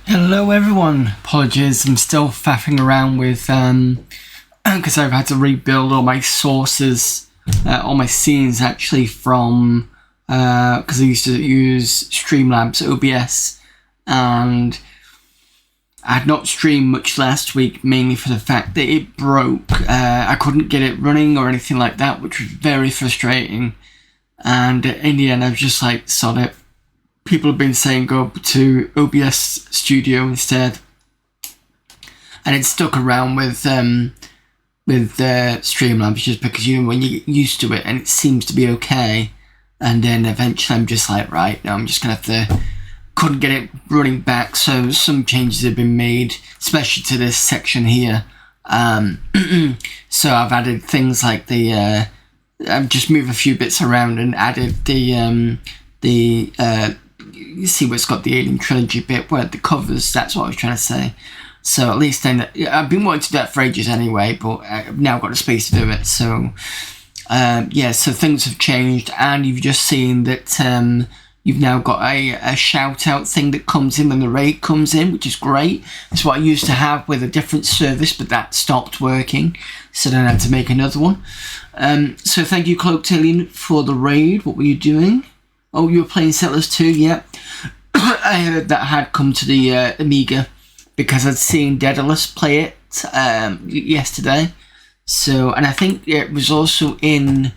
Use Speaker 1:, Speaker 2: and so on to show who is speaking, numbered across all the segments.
Speaker 1: Hello everyone, apologies, I'm still faffing around with, because I've had to rebuild all my sources, all my scenes actually from, because I used to use Streamlabs OBS, and I had not streamed much last week, mainly for the fact that it broke. I couldn't get it running or anything like that, which was very frustrating, and in the end I was just like, sod it. People have been saying go to OBS Studio instead, and it's stuck around with Streamlabs just because, you know, when you get used to it and it seems to be okay, and then eventually I'm just like, right, now I'm just gonna have to. Couldn't get it running back, so some changes have been made, especially to this section here. So I've added things like the I've just moved a few bits around and added the you see where it's got the Alien Trilogy bit where the covers, that's what I was trying to say. So at least then, I've been wanting to do that for ages anyway, but I've now got the space to do it. So yeah, so things have changed, and you've just seen that you've now got a shout out thing that comes in when the raid comes in, which is great. It's what I used to have with a different service, but that stopped working, so then I had to make another one. So thank you, Cloaked Alien, for the raid. What were you doing? Oh, you were playing Settlers 2, yeah. I heard that had come to the Amiga because I'd seen Daedalus play it yesterday. So, and I think it was also in,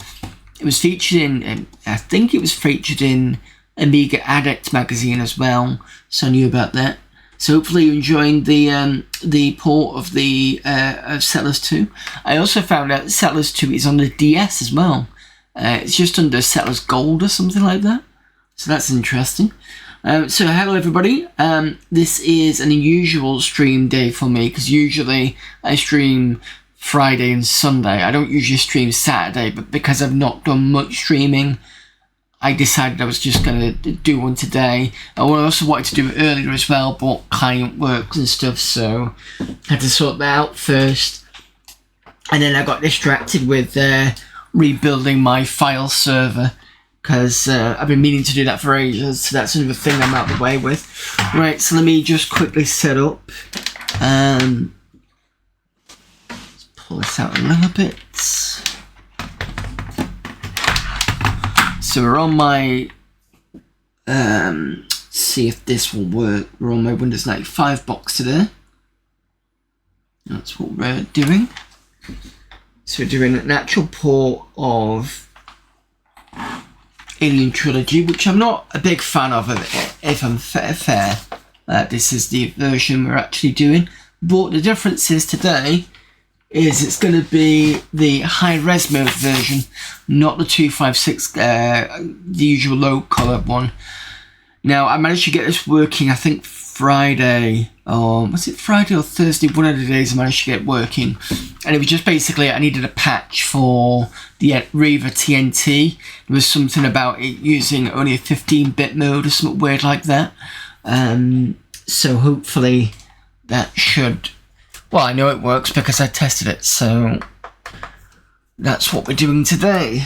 Speaker 1: it was featured in, I think it was featured in Amiga Addict magazine as well. So I knew about that. So hopefully you're enjoying the port of the of Settlers 2. I also found out Settlers 2 is on the DS as well. It's just under Settlers Gold or something like that. So that's interesting. So hello everybody. This is an unusual stream day for me because usually I stream Friday and Sunday. I don't usually stream Saturday, but because I've not done much streaming, I decided I was just going to do one today. I also wanted to do it earlier as well, but client works and stuff, so I had to sort that out first. And then I got distracted with rebuilding my file server because I've been meaning to do that for ages, so that's another thing I'm out of the way with. Right, so let me just quickly set up. Let's pull this out a little bit. So we're on my, see if this will work. We're on my Windows 95 box today. That's what we're doing. So we're doing an actual port of Alien Trilogy, which I'm not a big fan of, if I'm fair. This is the version we're actually doing. But the difference is today is it's going to be the high-res mode version, not the 256, the usual low-color one. Now, I managed to get this working, I think, Friday, or was it Friday or Thursday? One of the days I managed to get it working. And it was just basically, I needed a patch for the Reaver TNT. There was something about it using only a 15-bit mode or something weird like that. So hopefully that should... Well, I know it works because I tested it, so that's what we're doing today.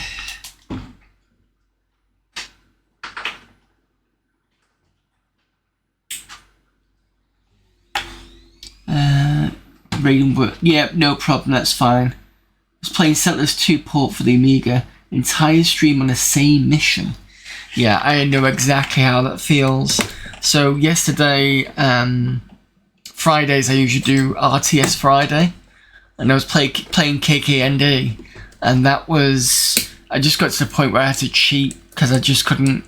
Speaker 1: reading, but yeah, no problem, that's fine. I was playing Settlers 2 port for the Amiga, entire stream on the same mission. Yeah, I know exactly how that feels. So yesterday, Fridays I usually do RTS Friday, and I was playing KKND, and that was, I just got to the point where I had to cheat because I just couldn't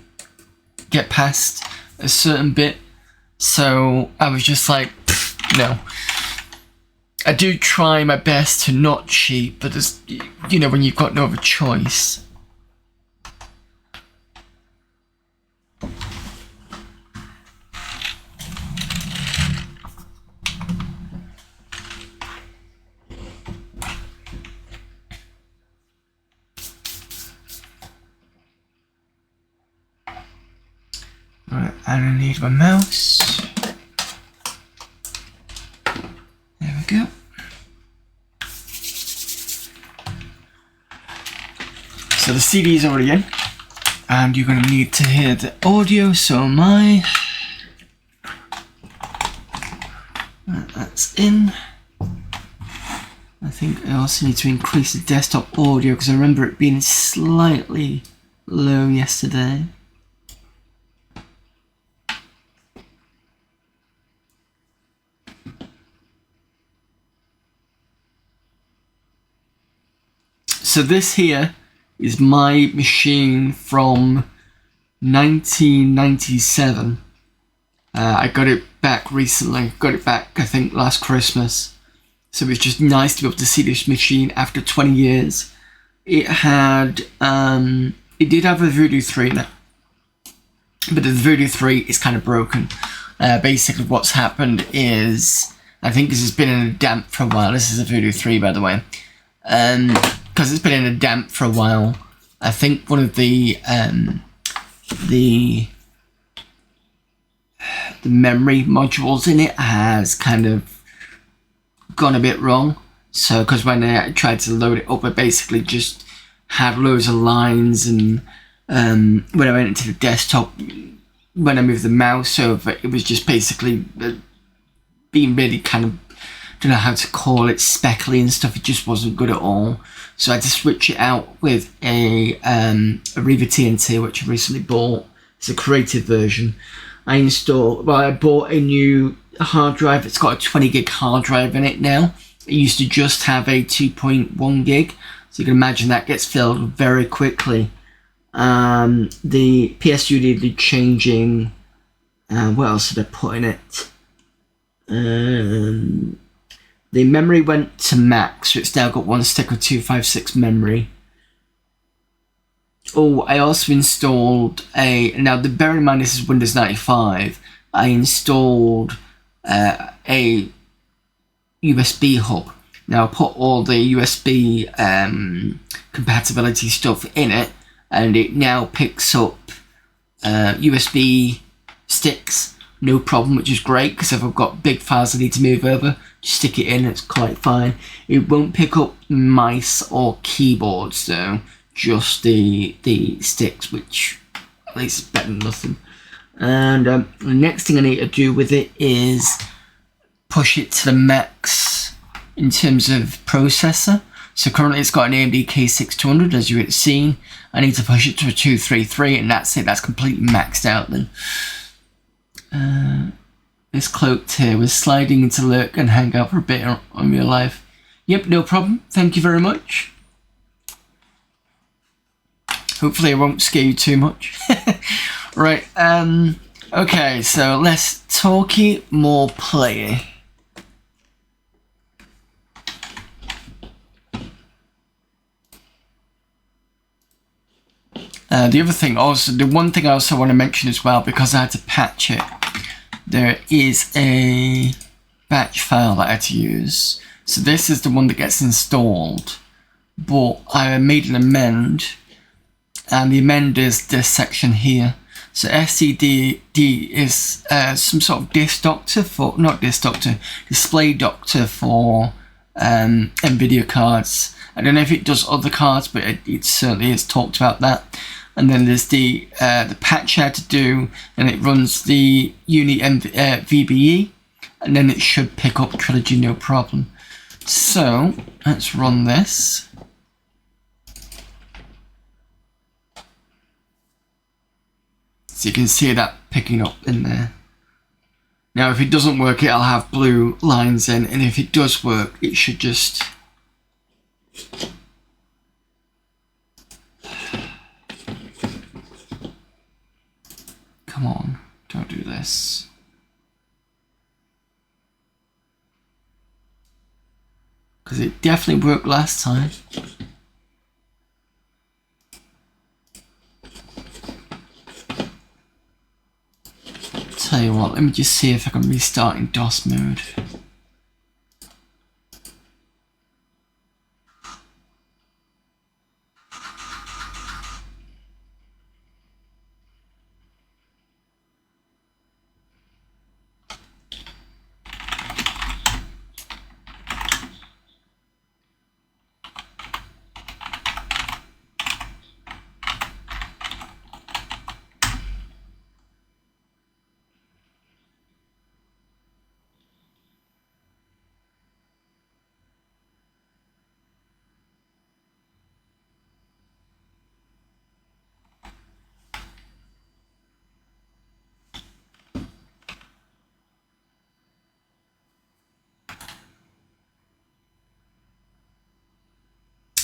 Speaker 1: get past a certain bit. So I was just like, no. I do try my best to not cheat, but there's, you know, when you've got no other choice. Right, and I need my mouse. There we go. So the CD is already in, and you're going to need to hear the audio, so am I. That's in. I think I also need to increase the desktop audio because I remember it being slightly low yesterday. So this here is my machine from 1997. I got it back recently. Got it back, I think, last Christmas. So it was just nice to be able to see this machine after 20 years. It had, it did have a Voodoo 3 in it, but the Voodoo 3 is kind of broken. Basically what's happened is, I think this has been in a damp for a while. This is a Voodoo 3, by the way. Because it's been in a damp for a while, I think one of the memory modules in it has kind of gone a bit wrong. So, because when I tried to load it up, I basically just had loads of lines, and when I went into the desktop, when I moved the mouse over, it was just basically being really kind of, don't know how to call it, speckly and stuff. It just wasn't good at all. So I had to switch it out with a Riva TNT, which I recently bought. It's a creative version. I bought a new hard drive. It's got a 20 gig hard drive in it now. It used to just have a 2.1 gig. So you can imagine that gets filled very quickly. The PS2 needed changing. What else did I put in it? The memory went to max, so it's now got one stick of 256 memory. Oh, I also installed now bear in mind this is Windows 95, I installed a USB hub. Now I put all the USB compatibility stuff in it, and it now picks up USB sticks, no problem, which is great, because if I've got big files I need to move over, just stick it in, it's quite fine. It won't pick up mice or keyboards though, just the sticks, which at least is better than nothing. And the next thing I need to do with it is push it to the max in terms of processor. So currently it's got an AMD K6200, as you had seen. I need to push it to a 233, and that's it, that's completely maxed out then. This cloaked here was sliding into lurk and hang out for a bit on real life. Yep, no problem. Thank you very much. Hopefully I won't scare you too much. Right, okay, so let's talky more play. The other thing also, the one thing I also want to mention as well, because I had to patch it, there is a batch file that I had to use. So this is the one that gets installed, but I made an amend, and the amend is this section here. So SCD is some sort of display doctor for NVIDIA cards. I don't know if it does other cards, but it certainly has talked about that. And then there's the patch I had to do, and it runs the Uni VBE, and then it should pick up Trilogy no problem. So let's run this. So you can see that picking up in there. Now if it doesn't work, it'll have blue lines in, and if it does work, it should just... Come on, don't do this. Because it definitely worked last time. Tell you what, let me just see if I can restart in DOS mode.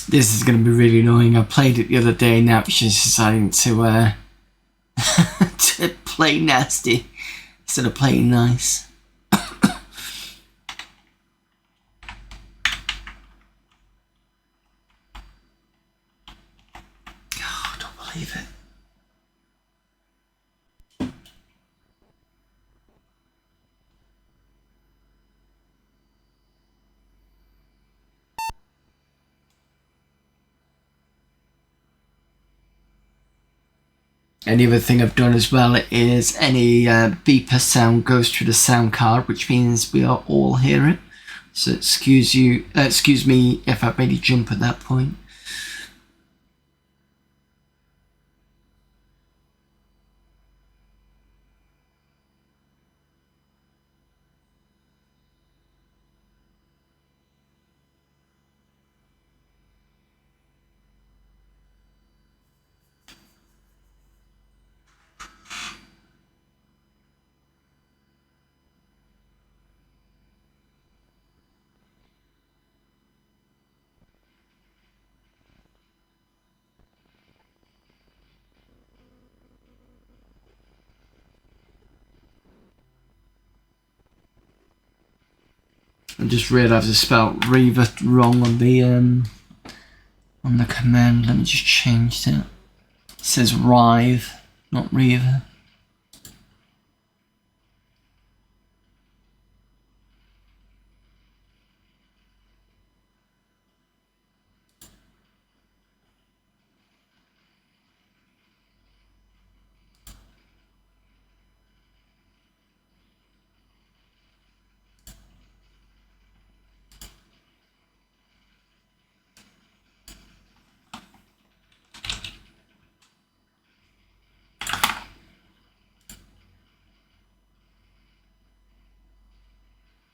Speaker 1: This is going to be really annoying. I played it the other day, now it's just deciding to to play nasty instead of playing nice. Oh, I don't believe it. And the other thing I've done as well is any beeper sound goes through the sound card, which means we are all hear it. So excuse me if I made you jump at that point. I just realised I spelled Reaver wrong on the command. Let me just change that. It says Rive, not Reaver.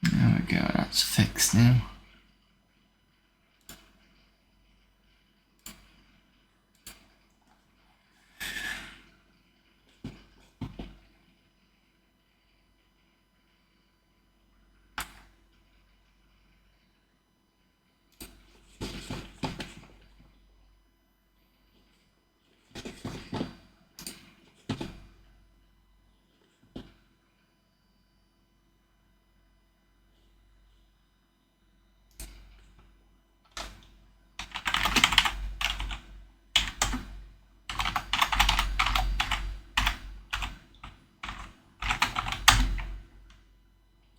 Speaker 1: There we go, that's fixed now.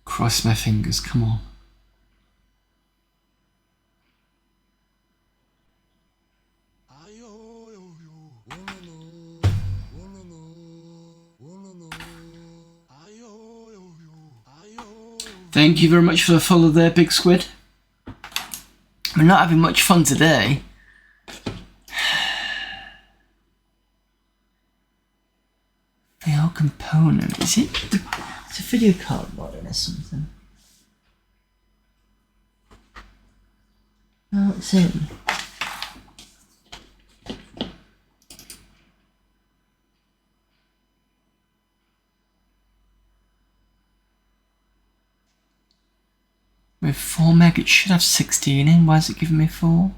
Speaker 1: Cross my fingers, come on. Thank you very much for the follow there, Big Squid. We're not having much fun today. Fail component, is it? It's a video card model or something. Oh, it's in. With 4 meg, it should have 16 in. Why is it giving me 4?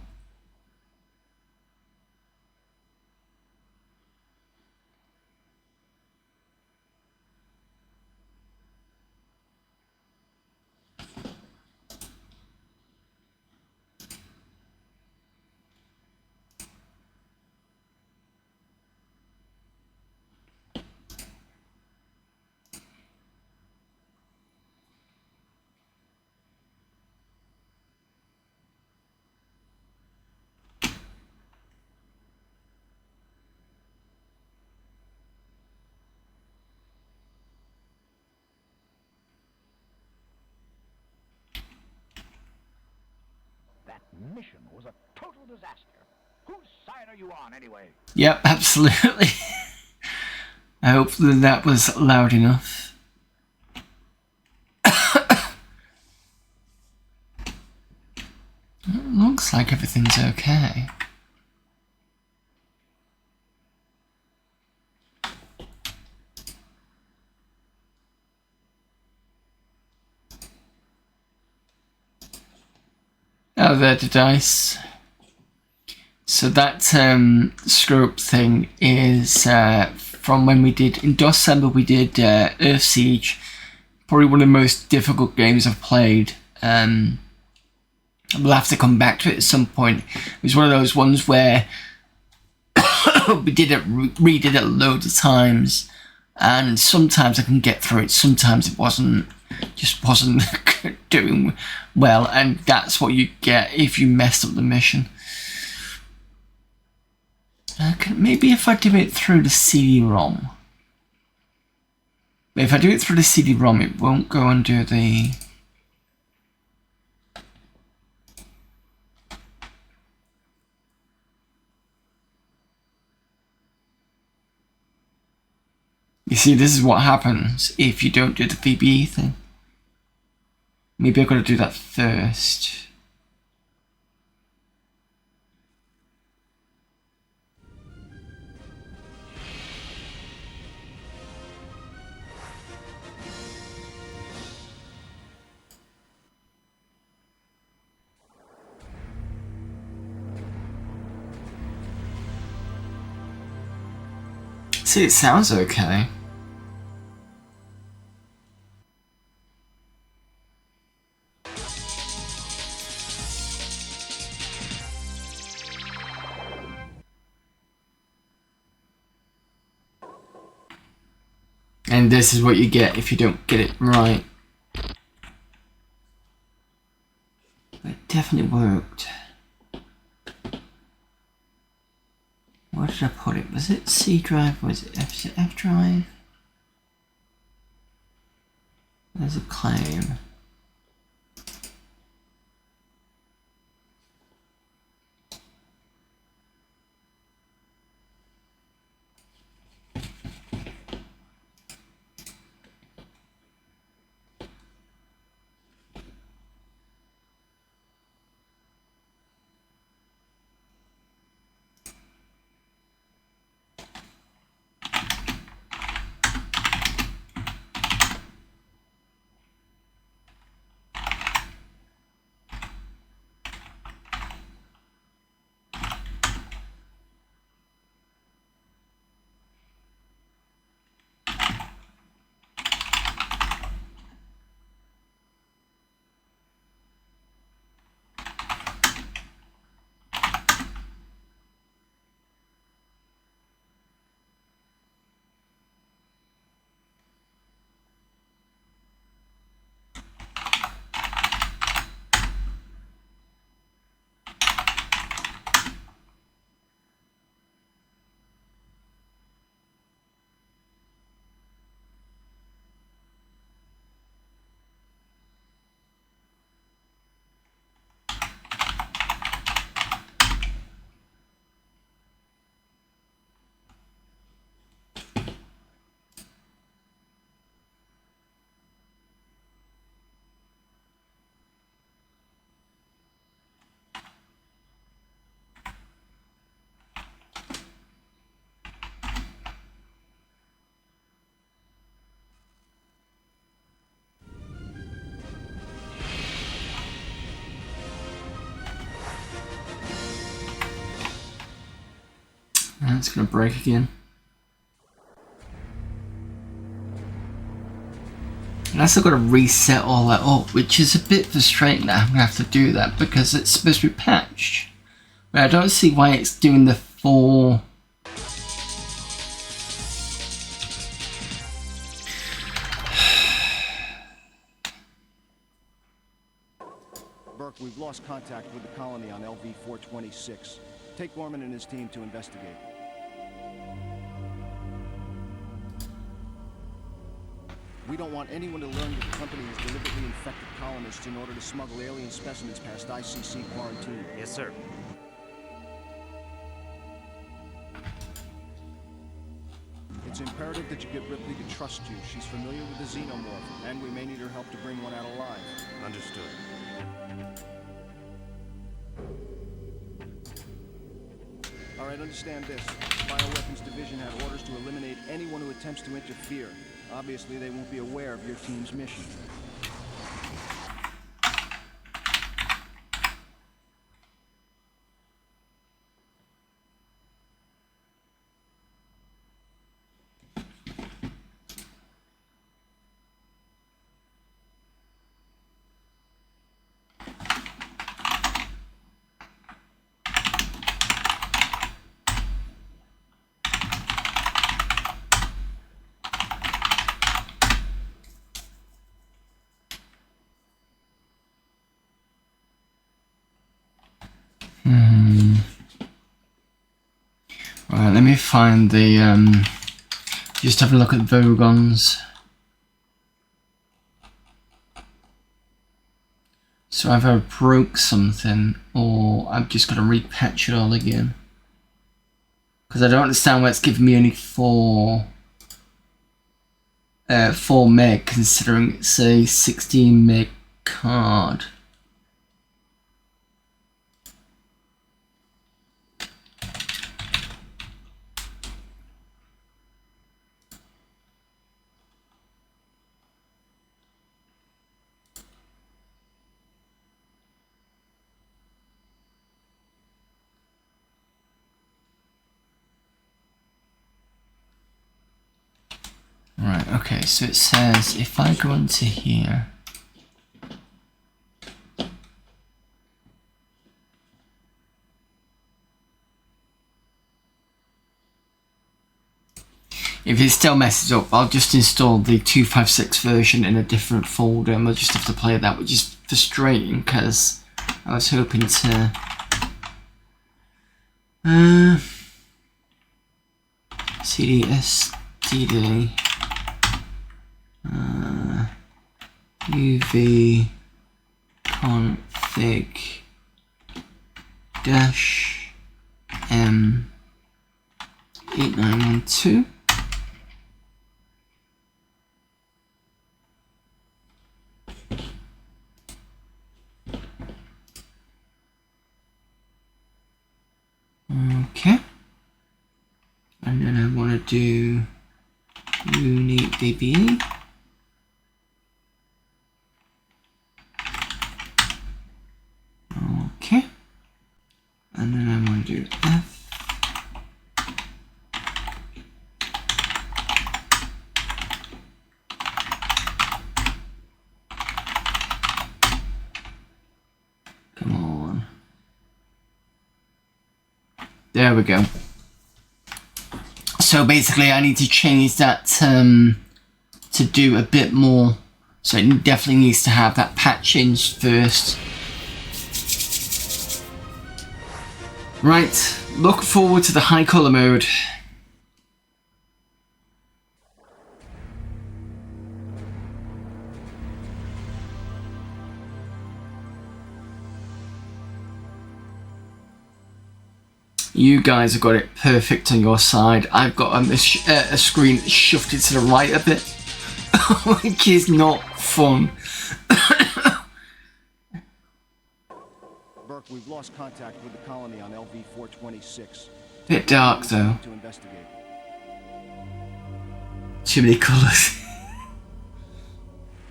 Speaker 2: Mission was a total disaster. Whose side are you on, anyway?
Speaker 1: Yep, absolutely. I hope that was loud enough. It looks like everything's okay. Oh, there the dice. So that scope thing is from when we did, in December we did Earth Siege. Probably one of the most difficult games I've played. We'll have to come back to it at some point. It was one of those ones where we did it, redid it loads of times. And sometimes I can get through it, sometimes it wasn't doing well, and that's what you get if you mess up the mission. Maybe if I do it through the CD-ROM. If I do it through the CD-ROM, it won't go and do the... You see, this is what happens if you don't do the VBE thing. Maybe I've got to do that first. See, it sounds okay. And this is what you get if you don't get it right. It definitely worked. Where did I put it? Was it C drive or was it F drive? There's a claim. It's gonna break again. And I still gotta reset all that up, which is a bit frustrating that I'm gonna have to do that because it's supposed to be patched. But I don't see why it's doing the 4.
Speaker 3: Burke, we've lost contact with the colony on LV-426. Take Gorman and his team to investigate. We don't want anyone to learn that the company has deliberately infected colonists in order to smuggle alien specimens past ICC quarantine.
Speaker 4: Yes, sir.
Speaker 3: It's imperative that you get Ripley to trust you. She's familiar with the xenomorph, and we may need her help to bring one out alive.
Speaker 4: Understood.
Speaker 3: All right, understand this. Bioweapons Division had orders to eliminate anyone who attempts to interfere. Obviously, they won't be aware of your team's mission.
Speaker 1: Right, let me find the just have a look at Vogons. So either I broke something or I've just got to repatch it all again. Because I don't understand why it's giving me only 4 meg considering it's a 16 meg card. Right, okay, so it says if I go into here, if it still messes up, I'll just install the 256 version in a different folder and we'll just have to play that, which is frustrating because I was hoping to CD STD UV config dash M 8912. Okay, and then I want to do unique DBE. Okay, and then I want to do F. Come on. There we go. So basically I need to change that to do a bit more. So it definitely needs to have that patch changed first. Right, look forward to the high colour mode. You guys have got it perfect on your side. I've got a screen shifted to the right a bit, which is not fun.
Speaker 3: Burke, we've lost contact with the colony on LV-426.
Speaker 1: Bit dark though.
Speaker 3: To investigate.
Speaker 1: Too many colours.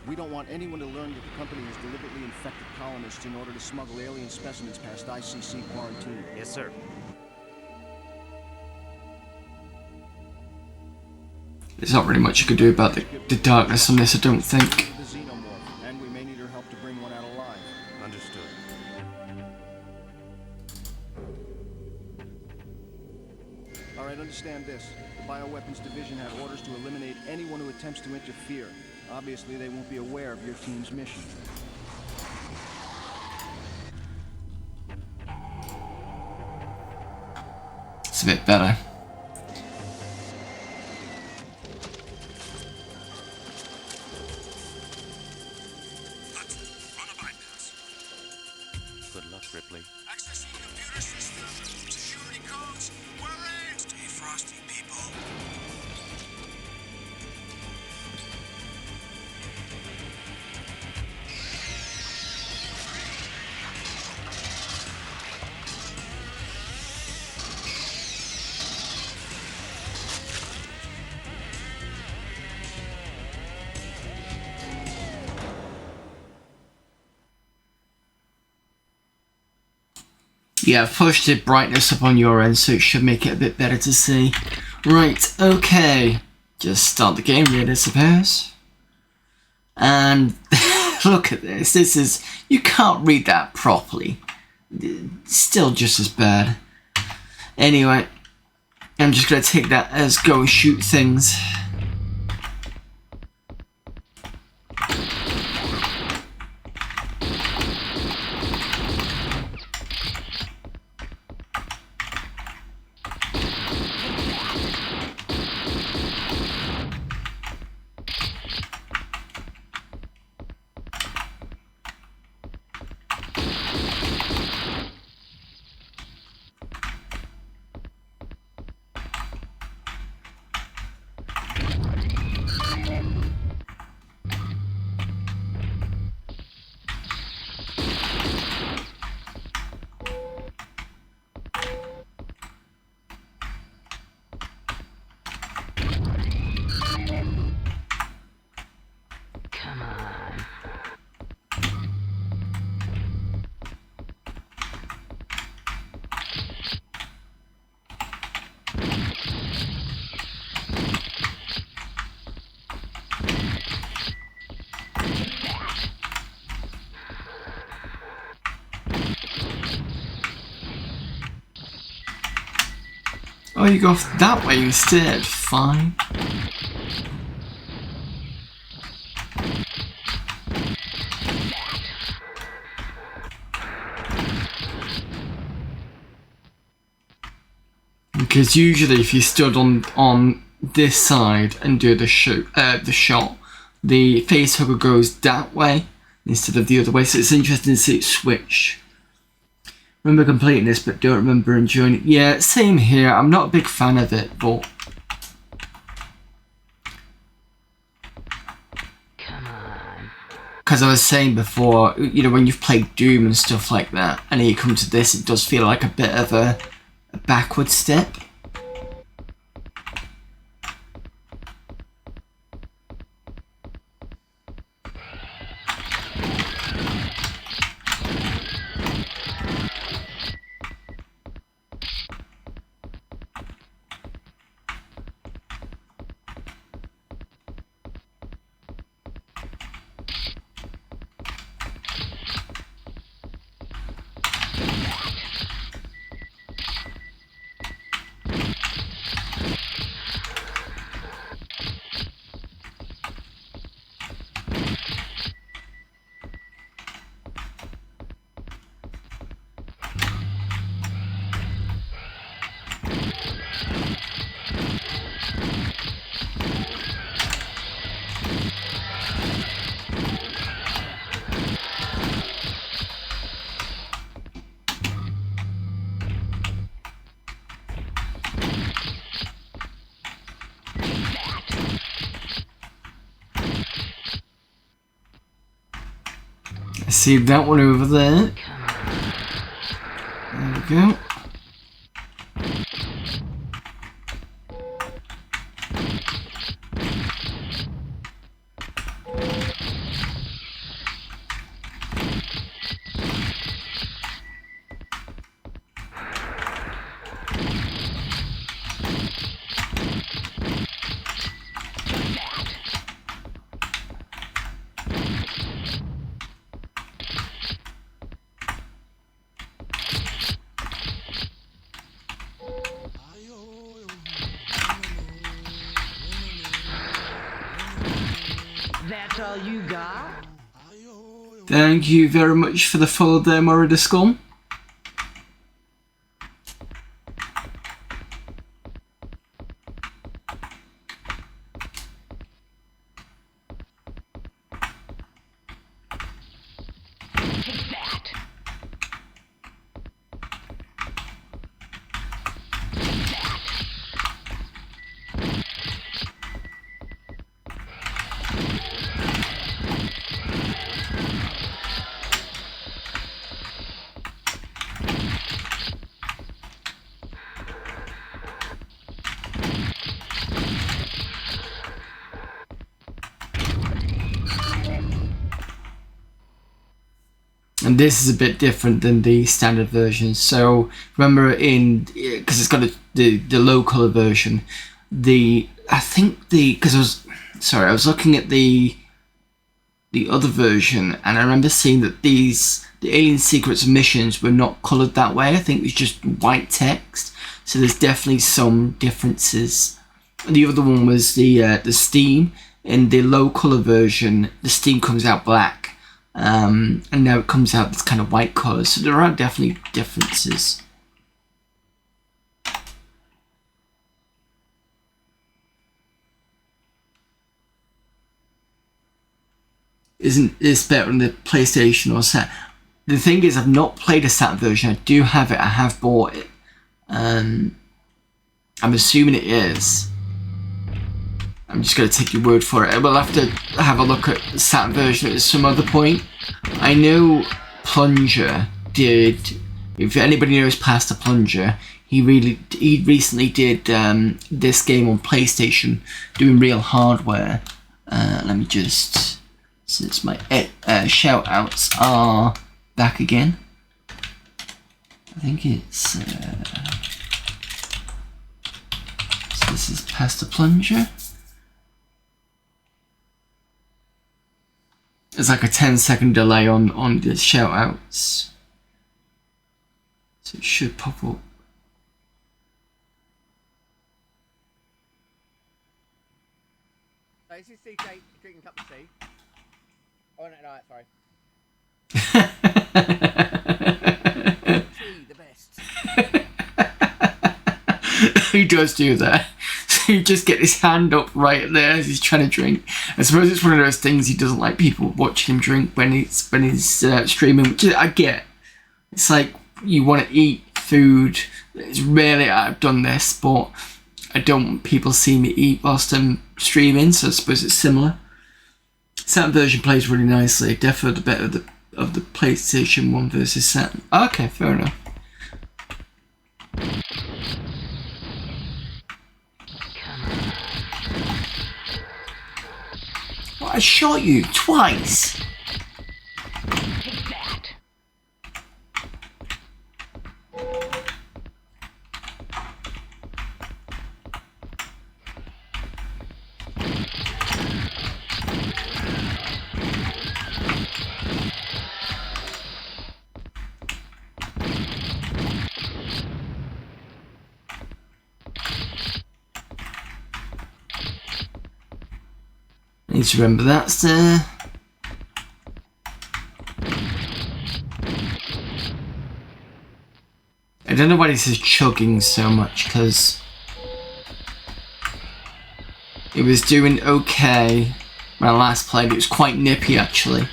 Speaker 3: We don't want anyone to learn that the company has deliberately infected colonists in order to smuggle alien specimens past ICC quarantine.
Speaker 4: Yes, sir.
Speaker 1: there's not really much you could do about the darkness on this, I don't think.
Speaker 3: The xenomorph, and we may need her help to bring one out alive. Understood. All right, understand this. The Bioweapons Division had orders to eliminate anyone who attempts to interfere. Obviously, they won't be aware of your team's mission.
Speaker 1: It's a bit better.
Speaker 4: Run a bypass.
Speaker 5: Good luck, Ripley.
Speaker 4: Accessing computer system. Security codes. We're in. Stay frosty, people.
Speaker 1: Yeah, I've pushed the brightness up on your end, so it should make it a bit better to see. Right, okay. Just start the game, really, I suppose. And look at this. This is... You can't read that properly. Still just as bad. Anyway, I'm just going to take that as go and shoot things. Oh, you go that way instead. Fine. Because usually, if you stood on this side and do the shot, the face hugger goes that way instead of the other way. So it's interesting to see it switch. Remember completing this, but don't remember enjoying it. Yeah, same here. I'm not a big fan of it, but...
Speaker 6: Come on.
Speaker 1: Because I was saying before, you know, when you've played Doom and stuff like that, and then you come to this, it does feel like a bit of a backward step. See that one over there. There we go.
Speaker 6: That's all you got?
Speaker 1: Thank you very much for the follow there, Murray the Skull. And this is a bit different than the standard version. So remember, because it's got the low color version, I was looking at the other version, and I remember seeing that the Alien Secrets missions were not colored that way. I think it was just white text. So there's definitely some differences. The other one was the Steam. In the low color version, the Steam comes out black. And now it comes out this kind of white colour, so there are definitely differences. Isn't this better on the PlayStation or Sat? The thing is, I've not played a Sat version. I do have it. I have bought it. I'm assuming it is. I'm just going to take your word for it. We'll have to have a look at the Saturn version at some other point. I know Plunger did, if anybody knows Pastor Plunger, he recently did this game on PlayStation, doing real hardware. Let me just, since my shout outs are back again. I think it's, so this is Pastor Plunger. There's like a 10-second delay on the shout outs. So it should pop up.
Speaker 7: This is CJ drinking a cup of tea. Oh, no, sorry. Tea, the best.
Speaker 1: He does do that. So you just get his hand up right there as he's trying to drink. I suppose it's one of those things he doesn't like people watching him drink when he's streaming, which I get. It's like you want to eat food. It's rarely I've done this, but I don't want people see me eat whilst I'm streaming, so I suppose it's similar. Saturn version plays really nicely. Definitely the better of the PlayStation 1 versus Saturn. Okay, fair enough. Well, I shot you twice.
Speaker 6: Take that.
Speaker 1: Need to remember that's there. I don't know why this is chugging so much, because it was doing okay when I last played. It was quite nippy actually.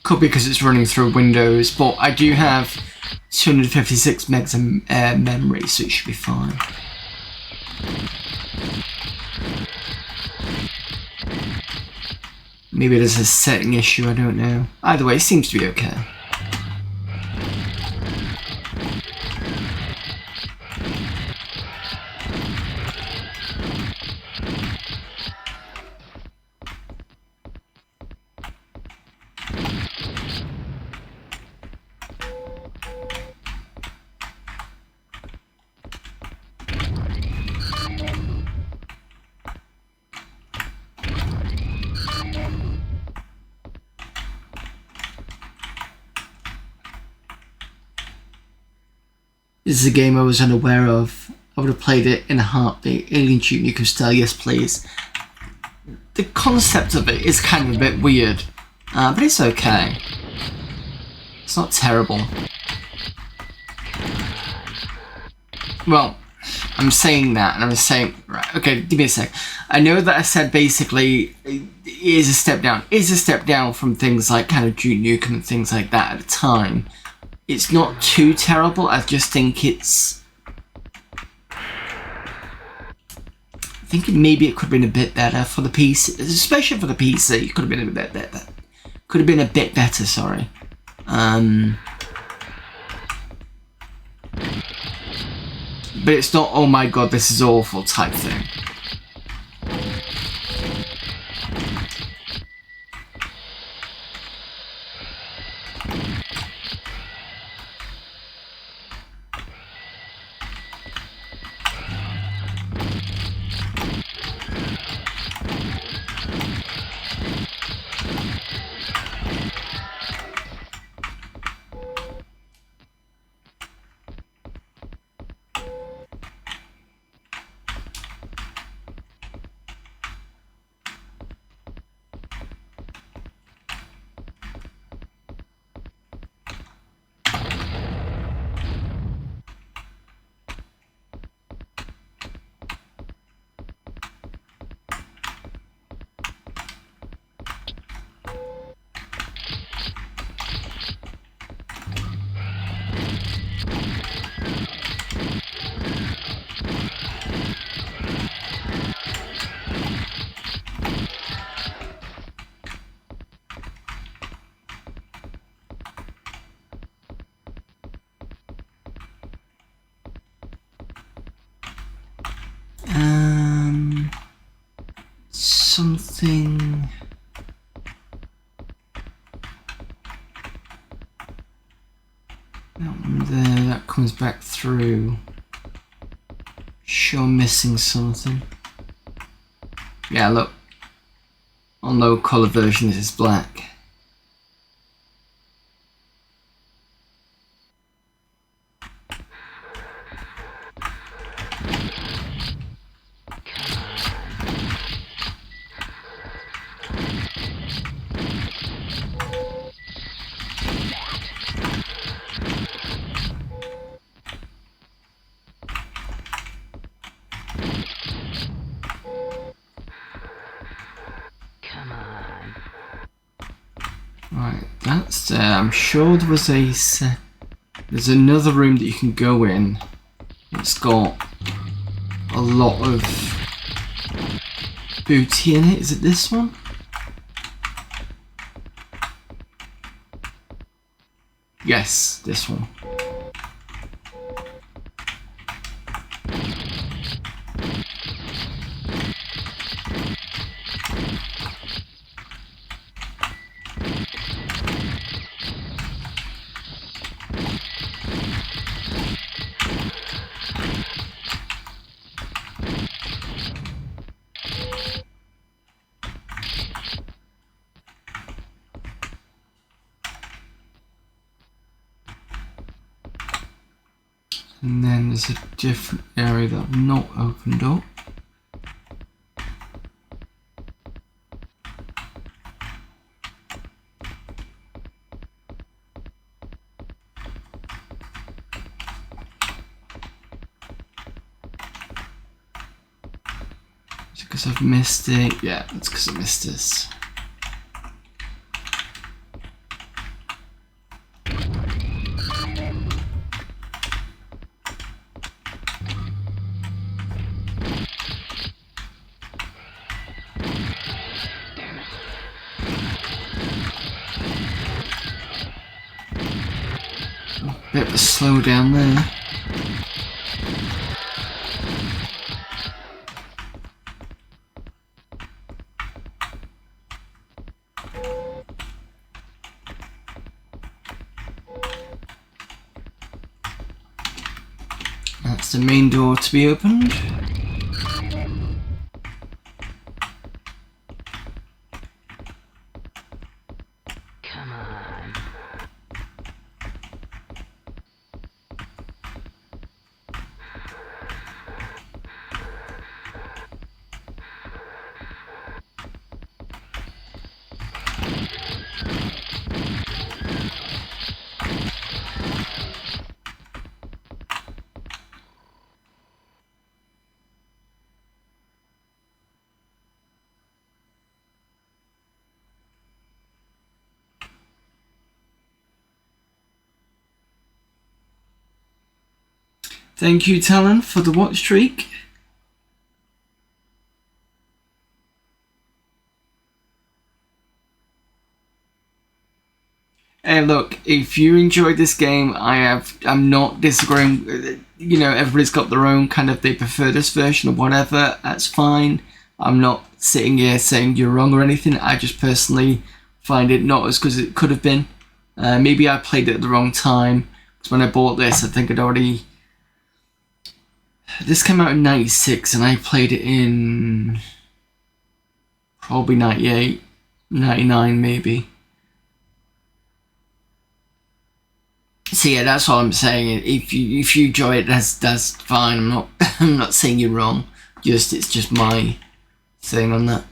Speaker 1: Could be because it's running through Windows, but I do have 256 megs of memory, so it should be fine. Maybe there's a setting issue, I don't know. Either way, it seems to be okay. This is a game I was unaware of. I would have played it in a heartbeat. Alien Duke Nukem style, yes please. The concept of it is kind of a bit weird, but it's okay. It's not terrible. Well, I'm saying that, and I'm saying, right, okay, give me a sec. I know that I said basically it is a step down. It is a step down from things like kind of Duke Nukem and things like that at the time. It's not too terrible. I just think it's... I think maybe it could have been a bit better for the PC, especially for the PC. It could have been a bit better. Could have been a bit better. Sorry. But it's not, oh my god, this is awful type thing. Something... That one there, that comes back through. Sure, missing something. Yeah, look. On low colour versions it's black. Right, that's there. I'm sure there was there's another room that you can go in. It's got a lot of booty in it. Is it this one? Yes, this one. And then there's a different area that I've not opened up. Is it because I've missed it? Yeah, that's because I missed this. Bit of a slow down there. That's the main door to be opened.
Speaker 6: Come on.
Speaker 1: Thank you, Talon, for the watch streak. Hey, look, if you enjoyed this game, I'm not disagreeing. You know, everybody's got their own kind of, they prefer this version or whatever. That's fine. I'm not sitting here saying you're wrong or anything. I just personally find it not as good as it could have been. Maybe I played it at the wrong time. Because when I bought this, I think I'd already... This came out in 96 and I played it in probably 98, 99 maybe. So yeah, that's all I'm saying. If you enjoy it, that's fine. I'm not saying you're wrong. It's just my thing on that.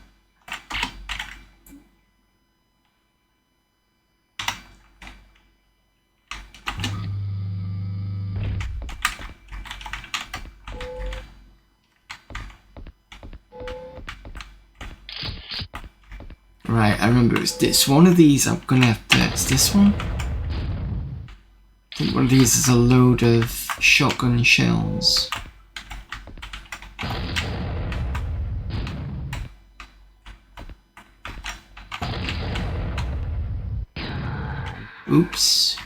Speaker 1: Right, I remember it's one of these. I'm gonna have to. It's this one. I think one of these is a load of shotgun shells. Oops.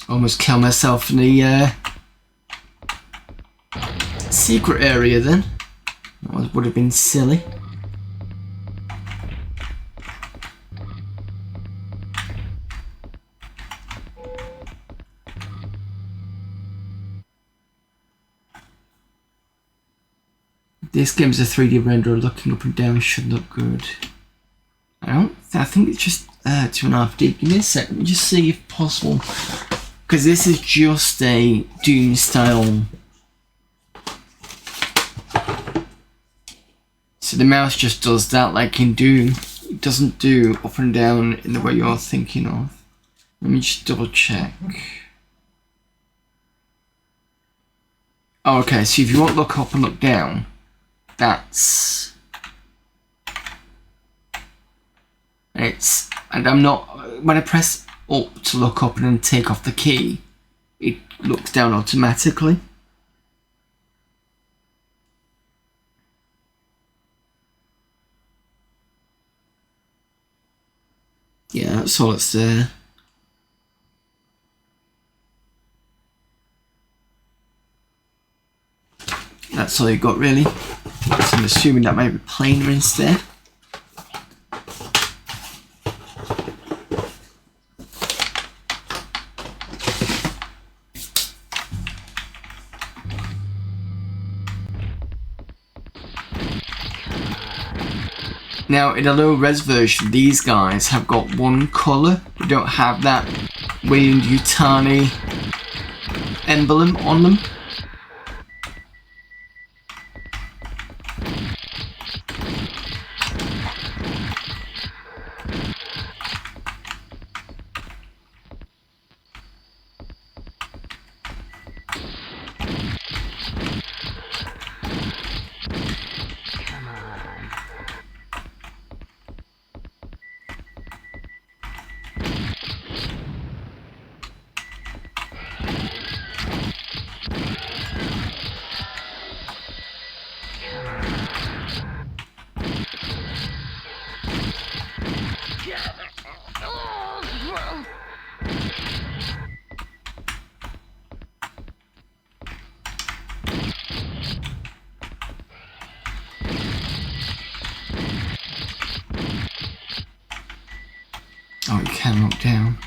Speaker 1: Almost kill myself in the secret area then. That would have been silly. This game's a 3D renderer. Looking up and down should look good. I think it's just 2.5D. Give me a sec. Let me just see if possible. Because this is just a Doom style. So the mouse just does that like in Doom. It doesn't do up and down in the way you're thinking of. Let me just double check. Oh, okay, so if you want to look up and look down, that's... And I'm not... When I press up to look up and then take off the key, it looks down automatically. Yeah, that's all it's there. That's all you got really. So I'm assuming that might be plainer instead. Now, in a low res version, these guys have got one colour. They don't have that Wayland Yutani emblem on them. Oh, you can look down.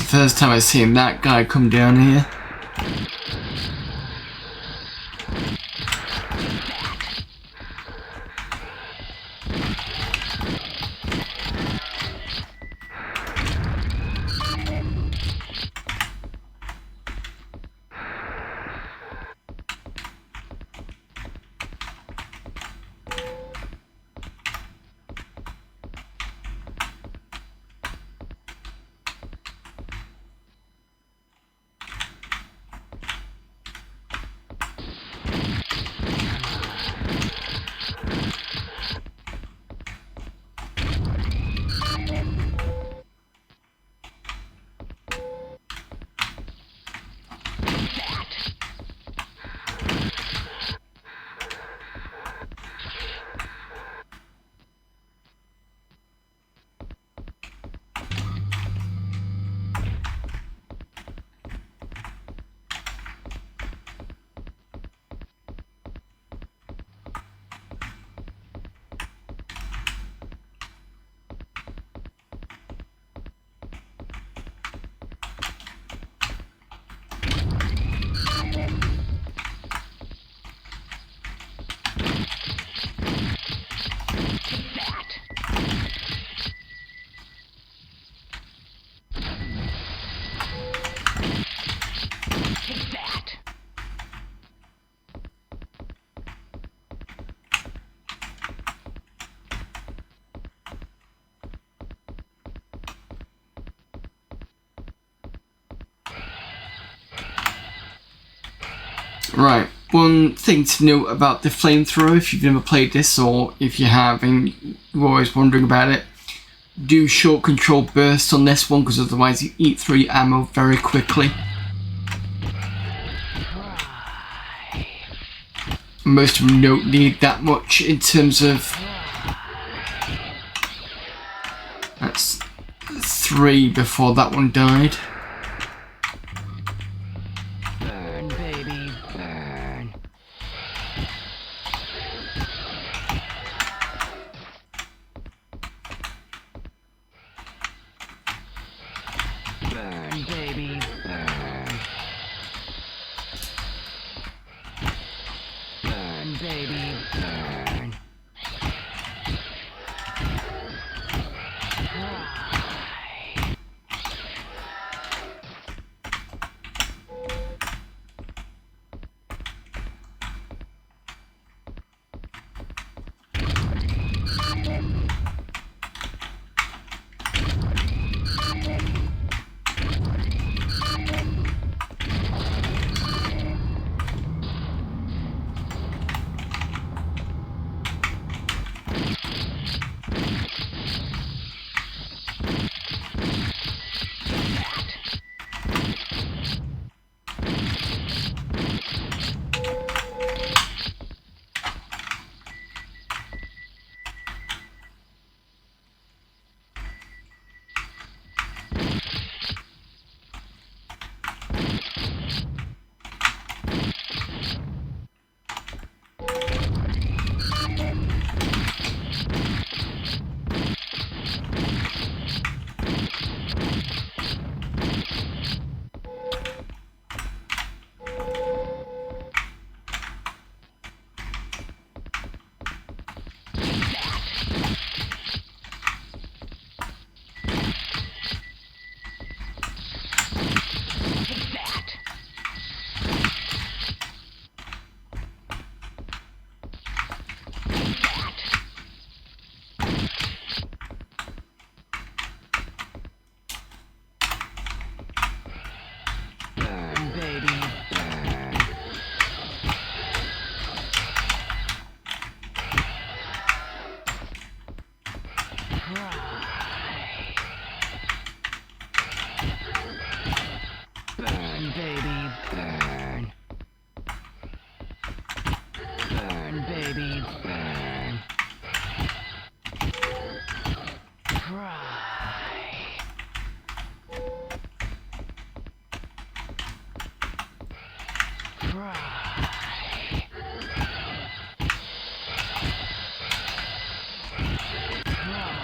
Speaker 1: first time I've seen that guy come down here. Right, one thing to note about the flamethrower, if you've never played this or if you have and you're always wondering about it, do short control bursts on this one because otherwise you eat through your ammo very quickly. Most of them don't need that much in terms of... That's 3 before that one died.
Speaker 6: Burn, baby, burn. Burn, baby, burn. Burn, baby, burn. Burn, baby, burn. Burn, baby, burn. Cry. Cry. Cry.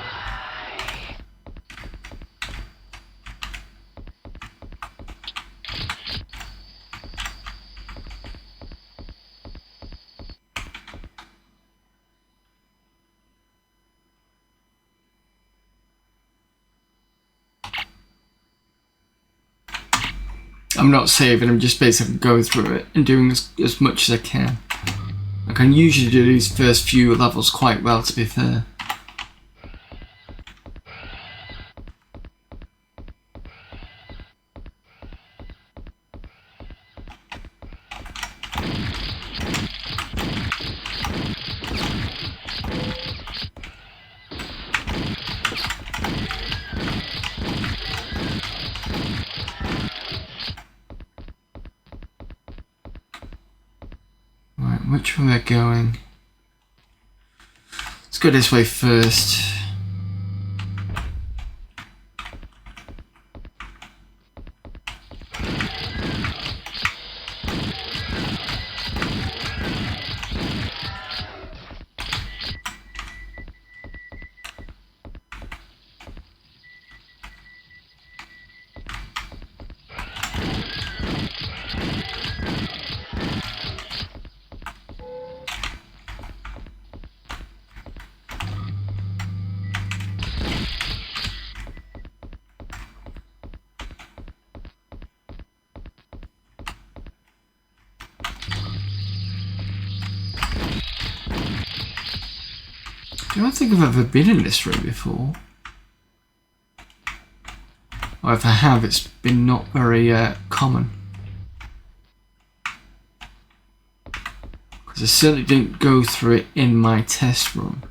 Speaker 1: I'm not saving, I'm just basically going through it and doing as much as I can. I can usually do these first few levels quite well, to be fair. Right, which way we're going? Let's go this way first. I don't think I've ever been in this room before. Or if I have, it's been not very common. Because I certainly didn't go through it in my test run.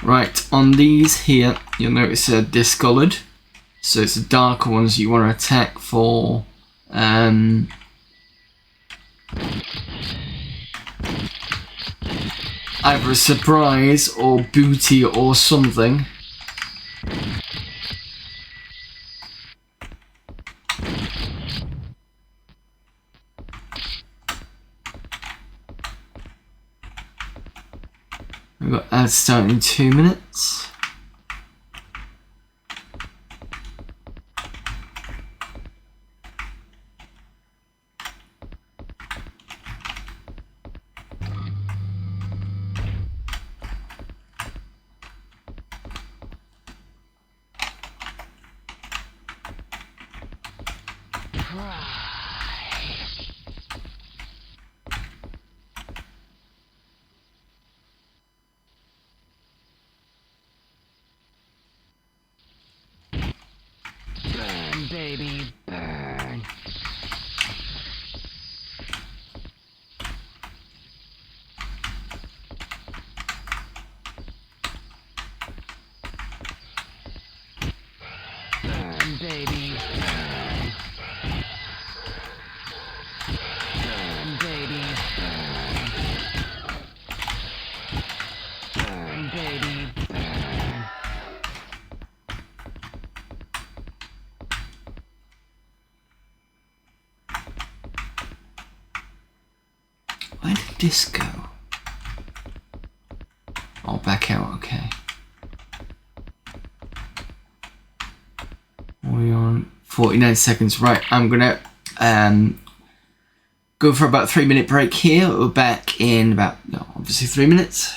Speaker 1: Right, on these here, you'll notice they're discoloured. So it's the darker ones you want to attack for either a surprise or booty or something. We've got ads starting in 2 minutes.
Speaker 6: Burn, baby, burn. Burn, baby, burn. Burn, baby, burn. Burn, baby, burn.
Speaker 1: Where did this go? Oh, back out, okay. We're on 49 seconds. Right, I'm gonna go for about a 3-minute break here. We're back in about, no, obviously 3 minutes.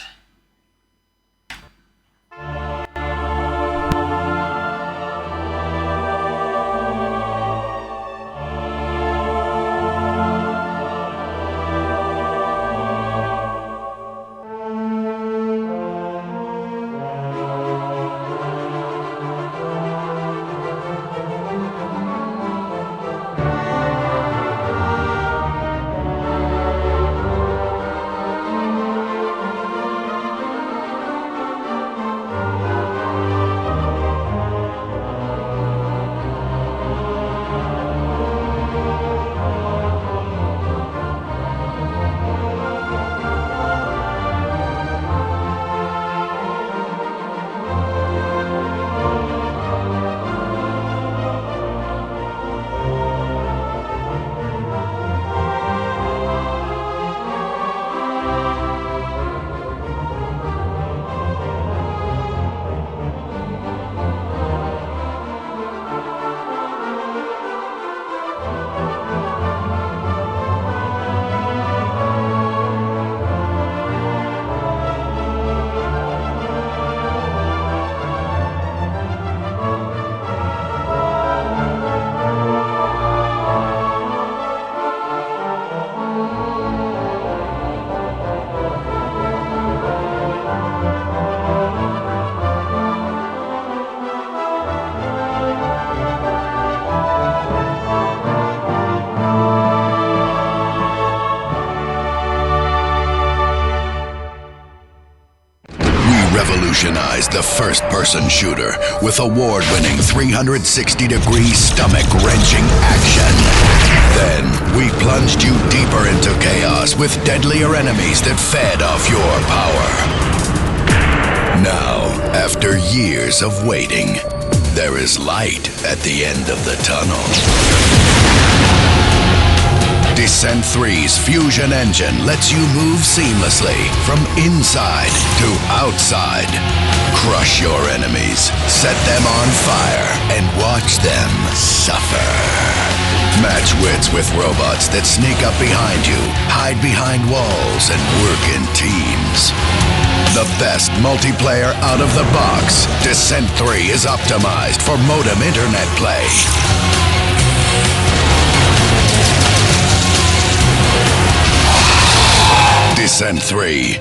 Speaker 8: revolutionized the first-person shooter with award-winning 360-degree stomach-wrenching action. Then, we plunged you deeper into chaos with deadlier enemies that fed off your power. Now, after years of waiting, there is light at the end of the tunnel. Descent 3's fusion engine lets you move seamlessly from inside to outside. Crush your enemies, set them on fire, and watch them suffer. Match wits with robots that sneak up behind you, hide behind walls, and work in teams. The best multiplayer out of the box, Descent 3 is optimized for modem internet play. Descent 3.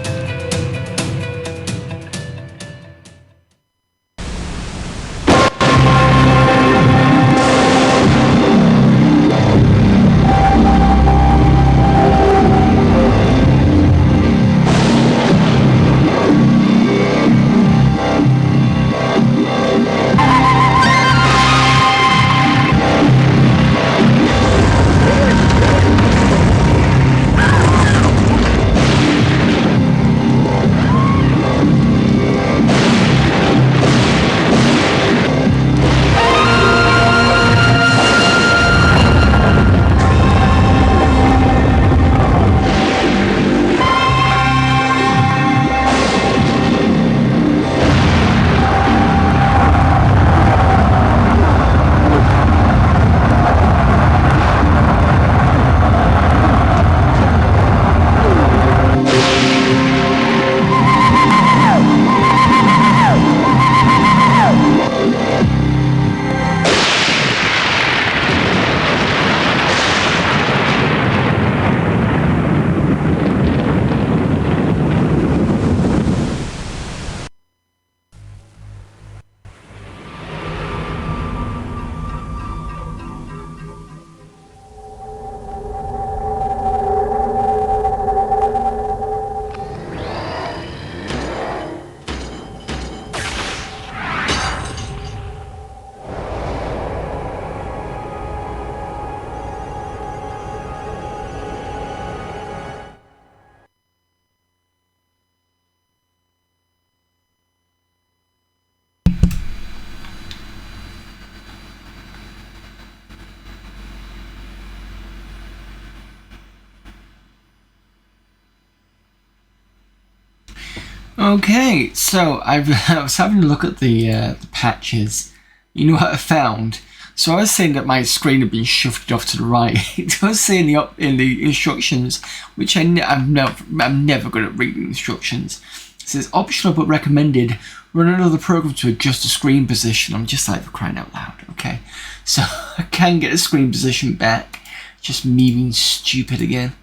Speaker 1: Okay, so I was having a look at the patches. You know what I found? So I was saying that my screen had been shifted off to the right. It was saying in the instructions, which I'm never good at reading instructions. It says optional but recommended. Run another program to adjust the screen position. I'm just like, for crying out loud. Okay, so I can get the screen position back. Just me being stupid again.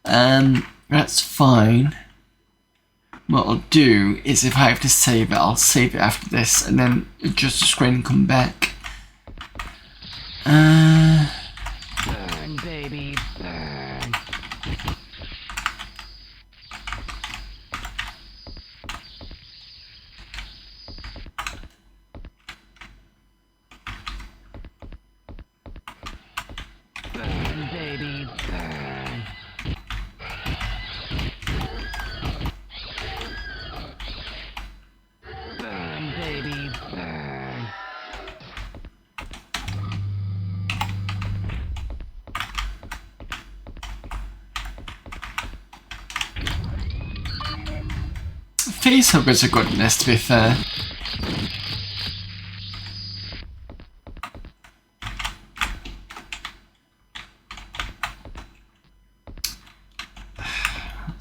Speaker 1: That's fine. What I'll do is if I have to save it, I'll save it after this and then adjust the screen and come back.
Speaker 6: Burn, baby, burn. Burn, baby, burn. Burn, baby, burn.
Speaker 1: Face huggers are good in this, to be fair.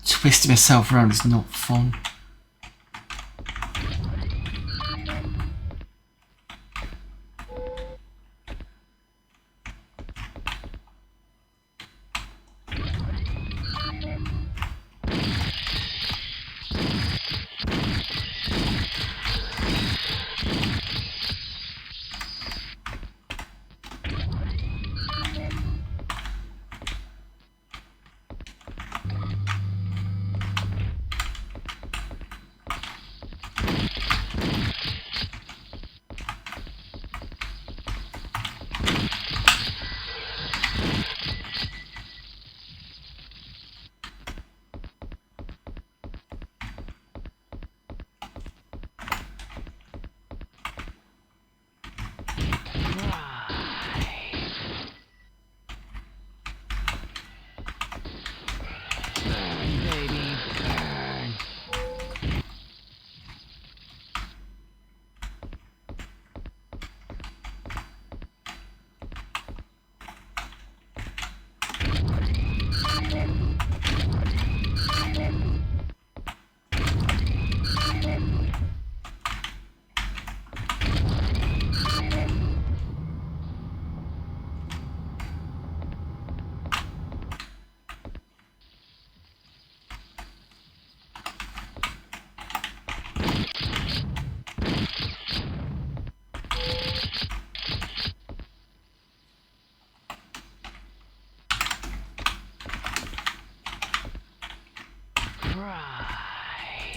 Speaker 1: Twisting myself around is not fun.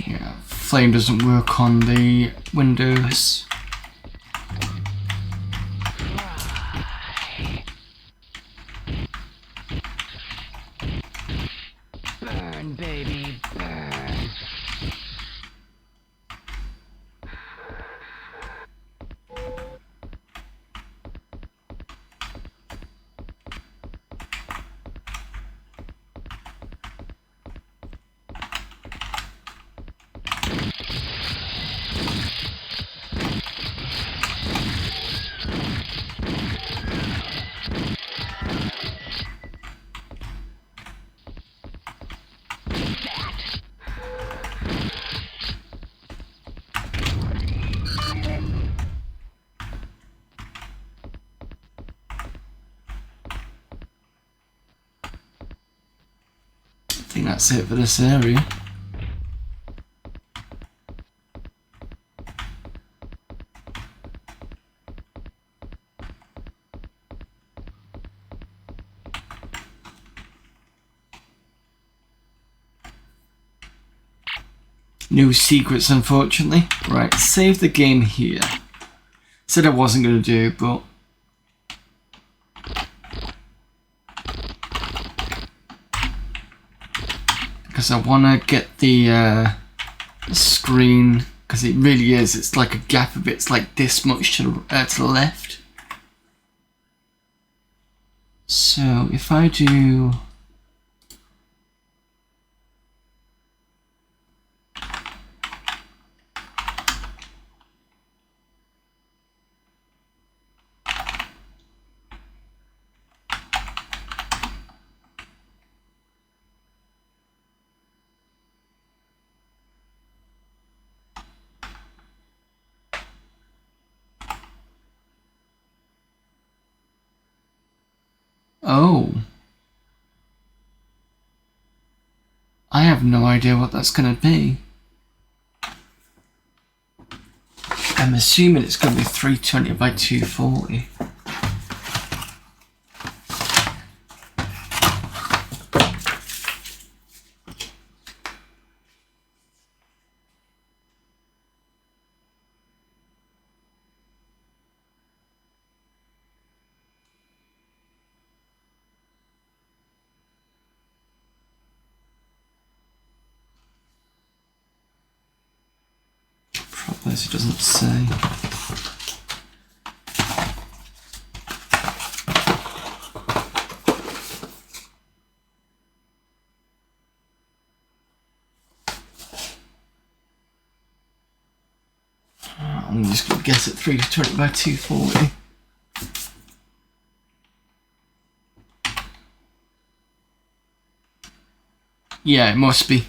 Speaker 1: Yeah, flame doesn't work on the windows.
Speaker 6: Burn, baby, burn.
Speaker 1: I think that's it for this area. No secrets, unfortunately. Right, save the game here. Said I wasn't going to do, but... because I want to get the screen, because it really is, it's like a gap of it's like this much to the left. So if I do... Oh. I have no idea what that's going to be. I'm assuming it's going to be 320 by 240. Probably, it doesn't say. I'm just going to guess at 320 by 240. Yeah, it must be.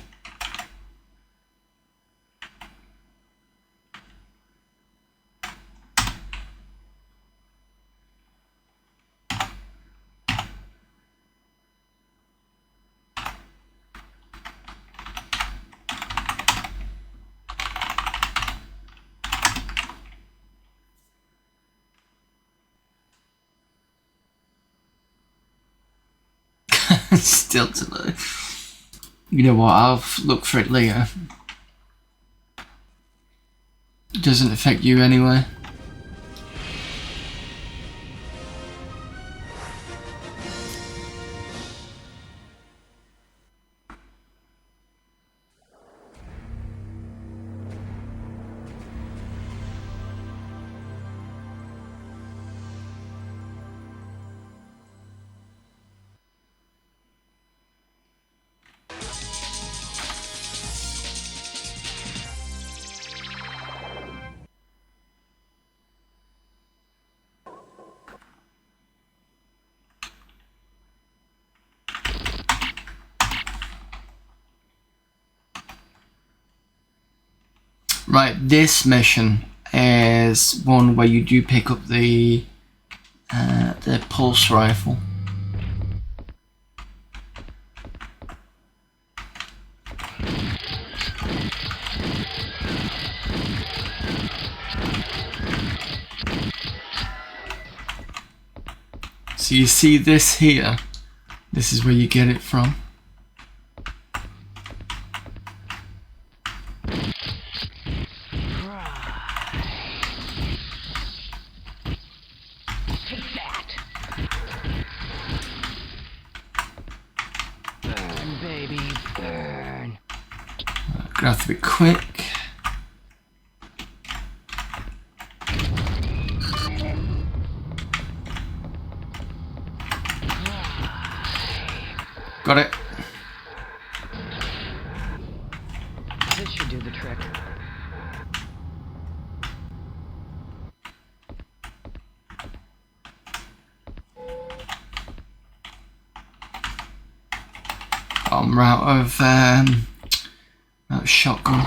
Speaker 1: Still to know. You know what, I'll look for it later. It doesn't affect you anyway. Right, this mission is one where you do pick up the pulse rifle. So you see this here, this is where you get it from. Gonna have to be quick. Got it.
Speaker 6: This should do the trick.
Speaker 1: I'm out of shotgun.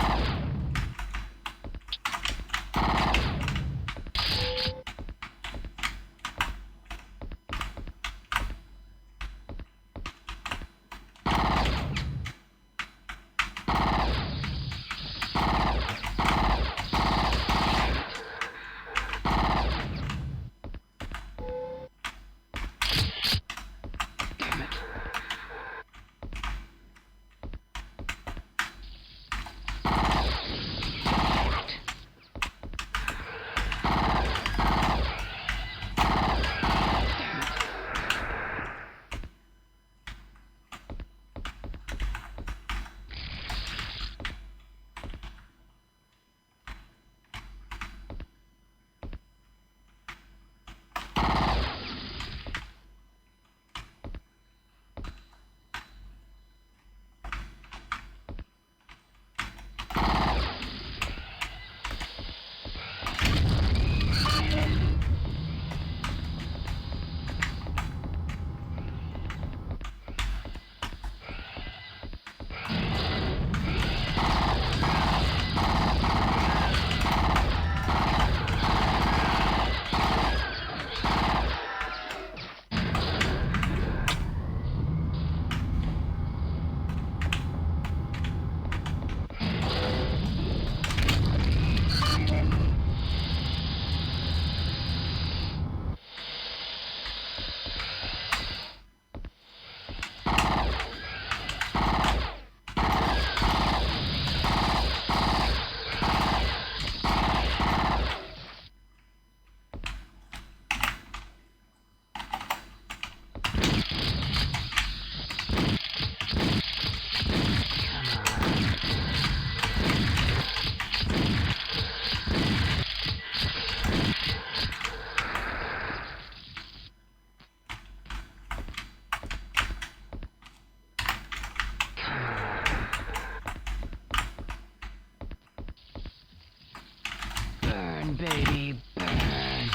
Speaker 6: Burn, baby, burn.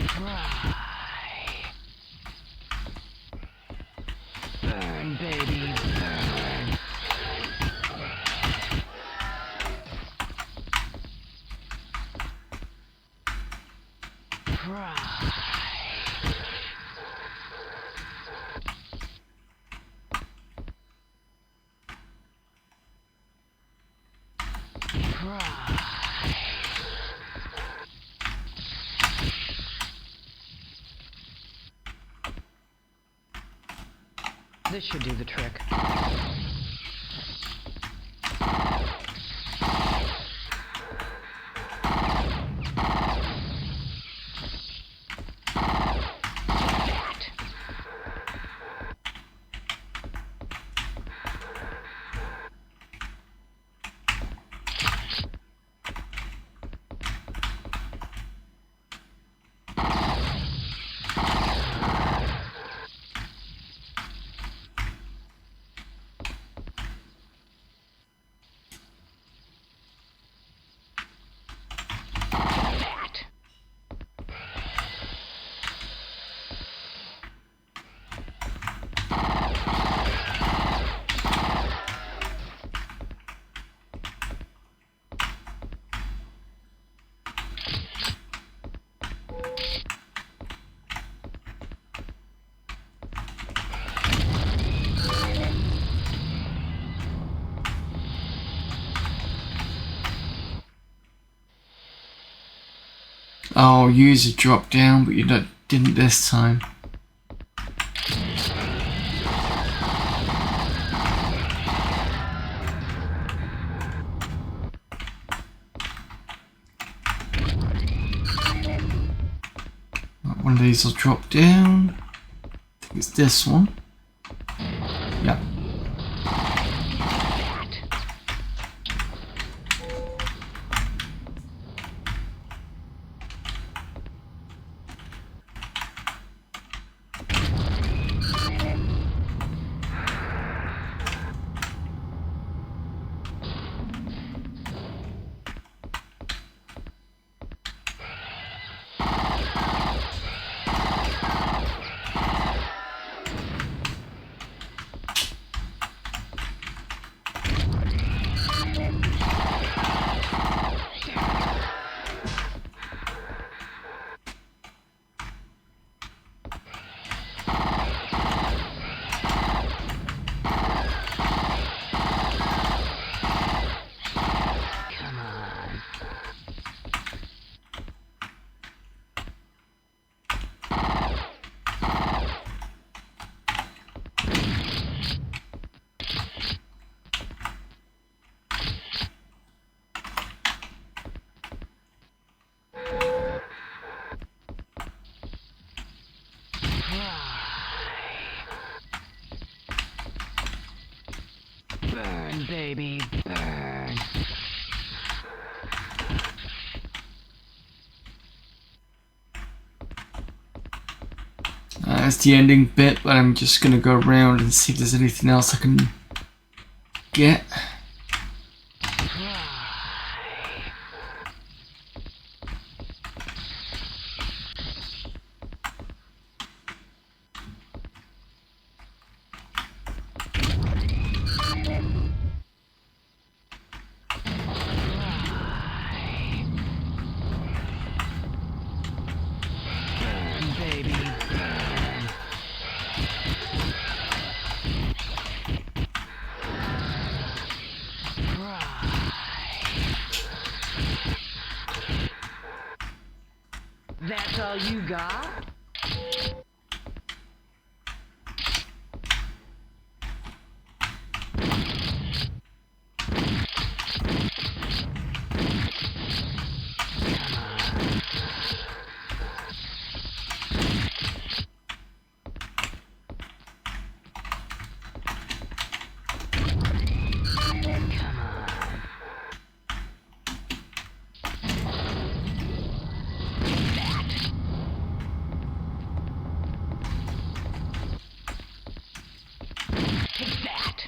Speaker 6: Fry. Burn, baby, burn. Fry. This should do the trick.
Speaker 1: Oh, use a drop down, but you didn't this time. One of these will drop down. I think it's this one.
Speaker 6: baby, burn.
Speaker 1: That's the ending bit, but I'm just gonna go around and see if there's anything else I can get.
Speaker 6: Baby, burn. That's all you got? Take that!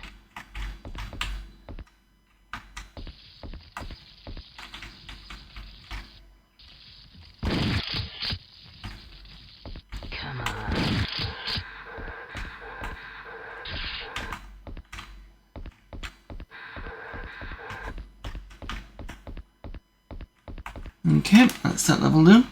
Speaker 6: Come on.
Speaker 1: Okay, that's that level done.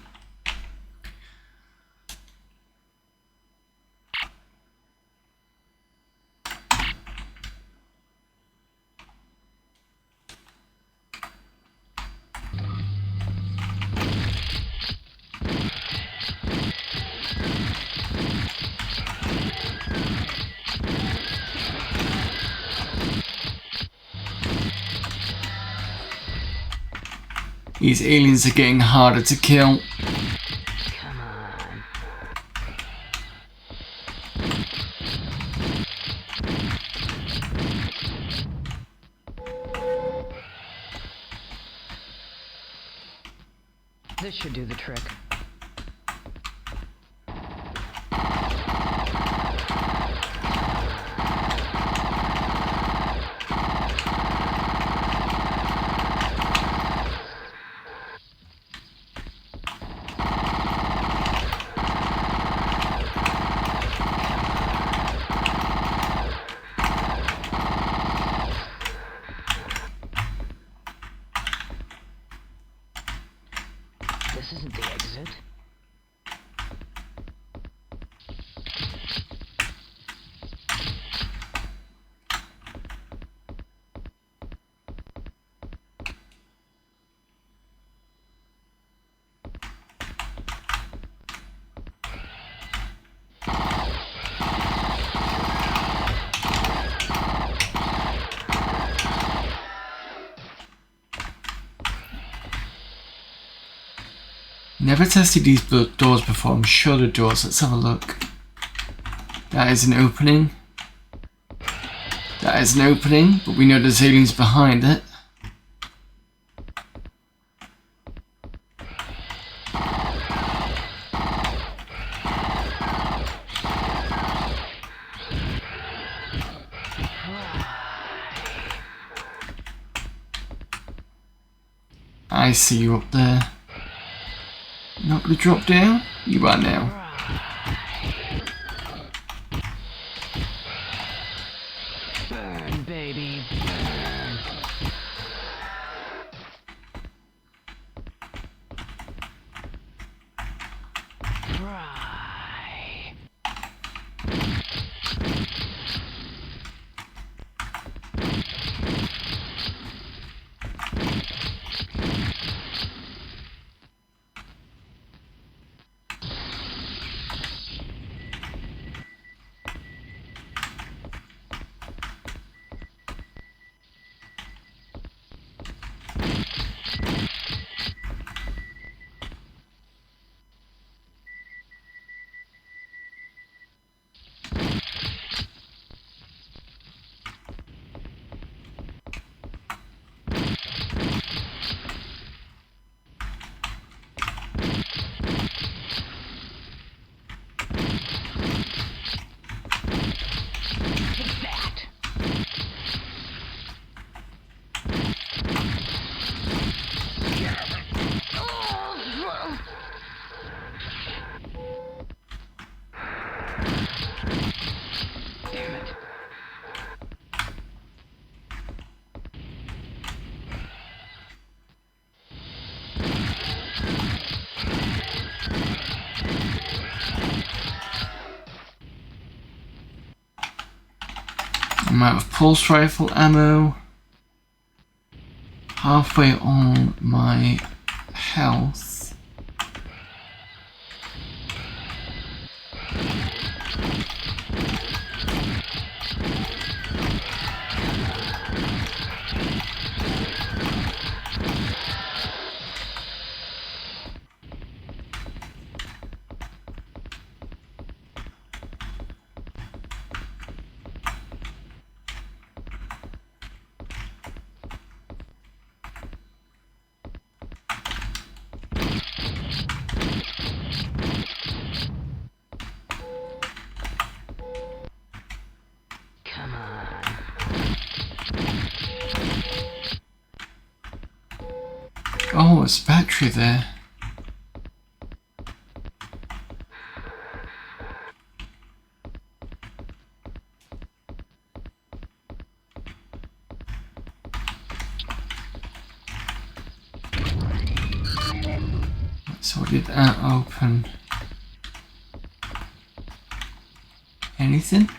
Speaker 1: These aliens are getting harder to kill.
Speaker 6: Come on. This should do the trick. This isn't the exit.
Speaker 1: Never tested these doors before. I'm sure the doors. Let's have a look. That is an opening. That is an opening, but we know there's aliens behind it. I see you up there. Not gonna drop down? You are now.
Speaker 6: Burn, baby, burn. Fry.
Speaker 1: I'm out of pulse rifle ammo. Halfway on my health.
Speaker 6: Come on.
Speaker 1: Oh, it's battery there. So did that open? Anything?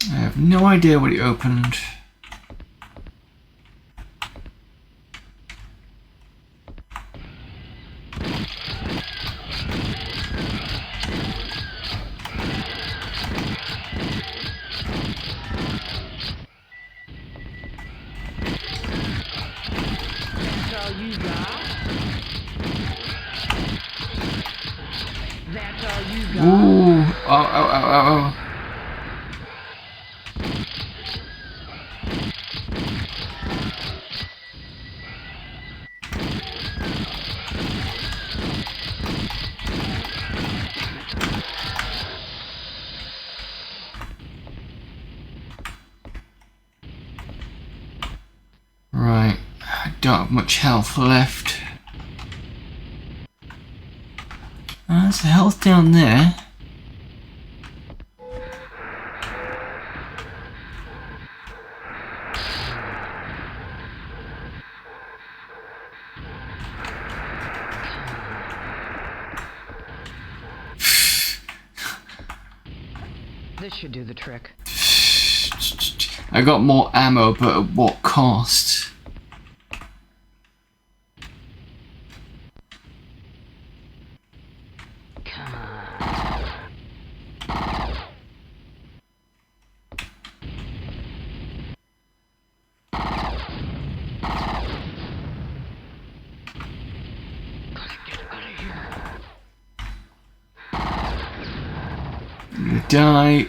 Speaker 1: I have no idea what he opened.
Speaker 6: That's all you got? That's all you got?
Speaker 1: Ooh! Oh, oh, oh, oh, oh. Right, I don't have much health left. There's the health down there.
Speaker 6: This should do the trick.
Speaker 1: I got more ammo, but at what cost?
Speaker 6: Come on. Get out of here.
Speaker 1: I'm gonna die.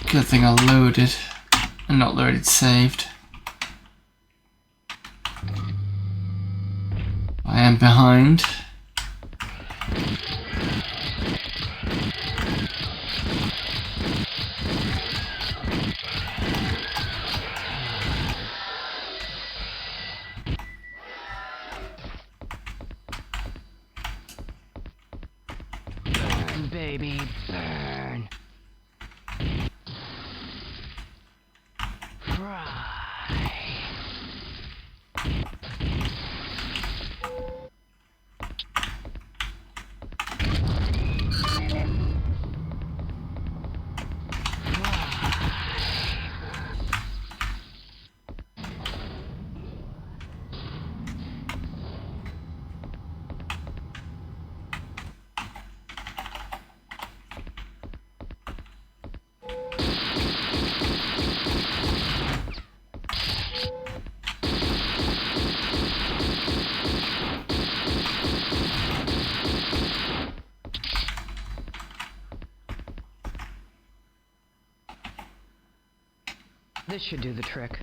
Speaker 1: Good thing I loaded and not loaded saved. I am behind.
Speaker 6: Burn, baby, burn. Fry. This should do the trick.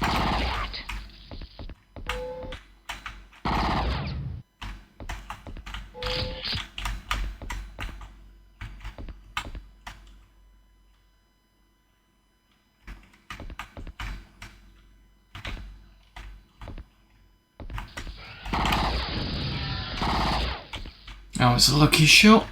Speaker 6: That.
Speaker 1: That was a lucky shot.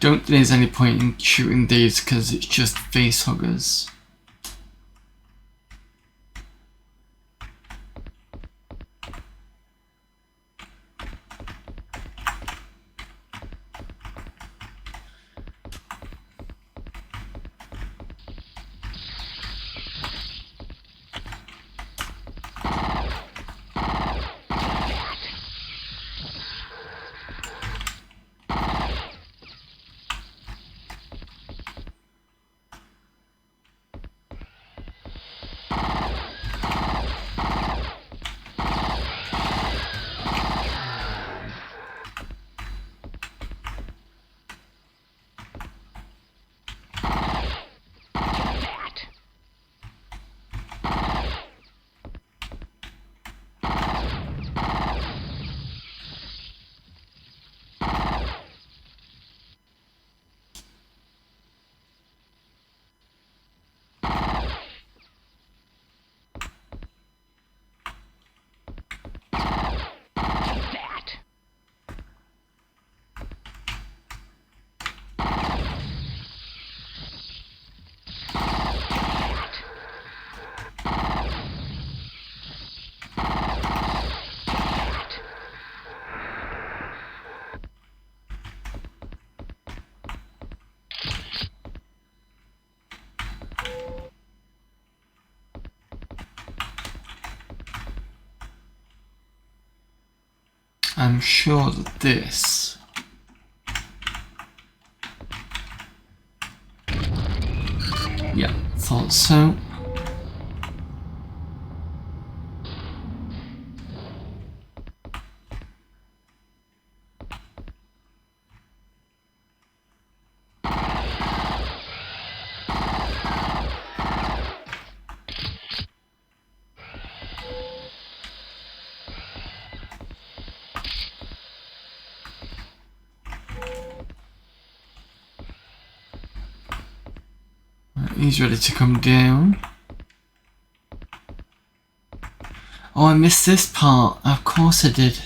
Speaker 1: I don't think there's any point in shooting these because it's just face huggers. I'm sure that this yeah, thought so. He's ready to come down. Oh, I missed this part. Of course I did.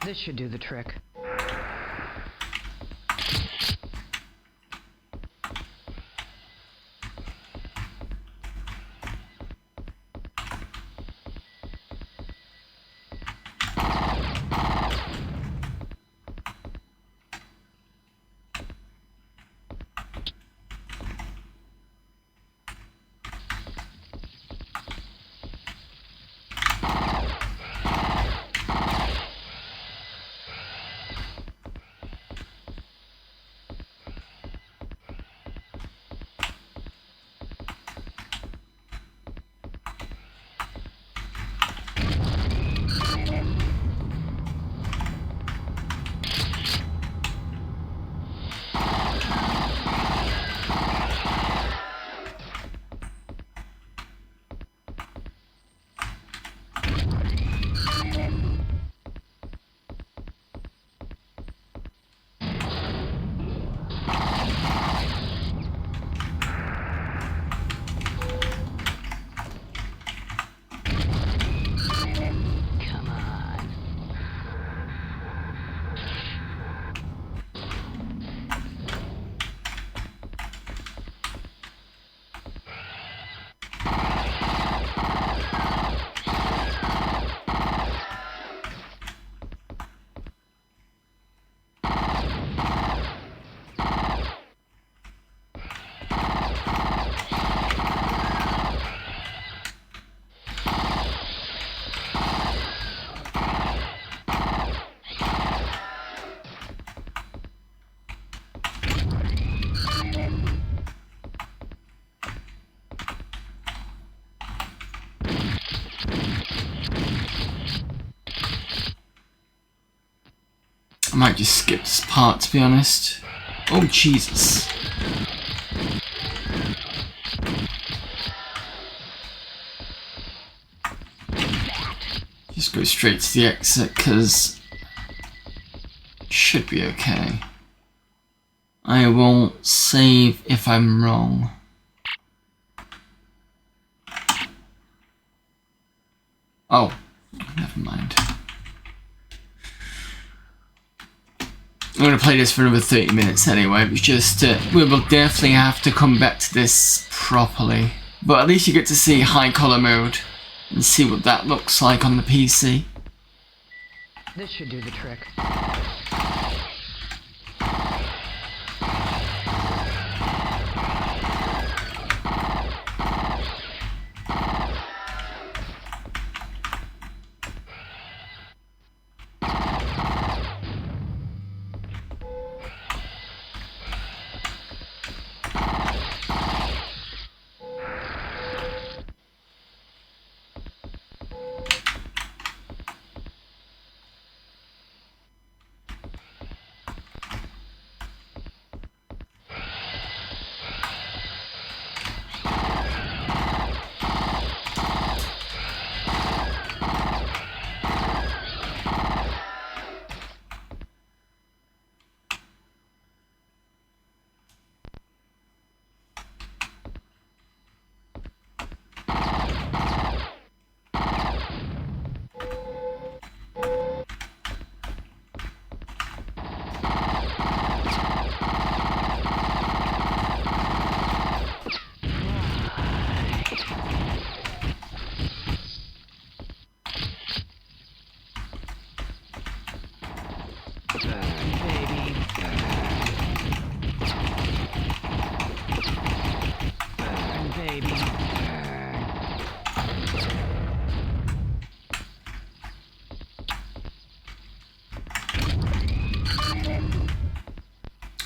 Speaker 6: This should do the trick. Come on.
Speaker 1: I might just skip this part, to be honest. Oh, Jesus. Just go straight to the exit, because should be okay. I won't save if I'm wrong. Oh, never mind. I'm going to play this for another 30 minutes anyway. It's just, we will definitely have to come back to this properly. But at least you get to see high color mode and see what that looks like on the PC.
Speaker 6: This should do the trick.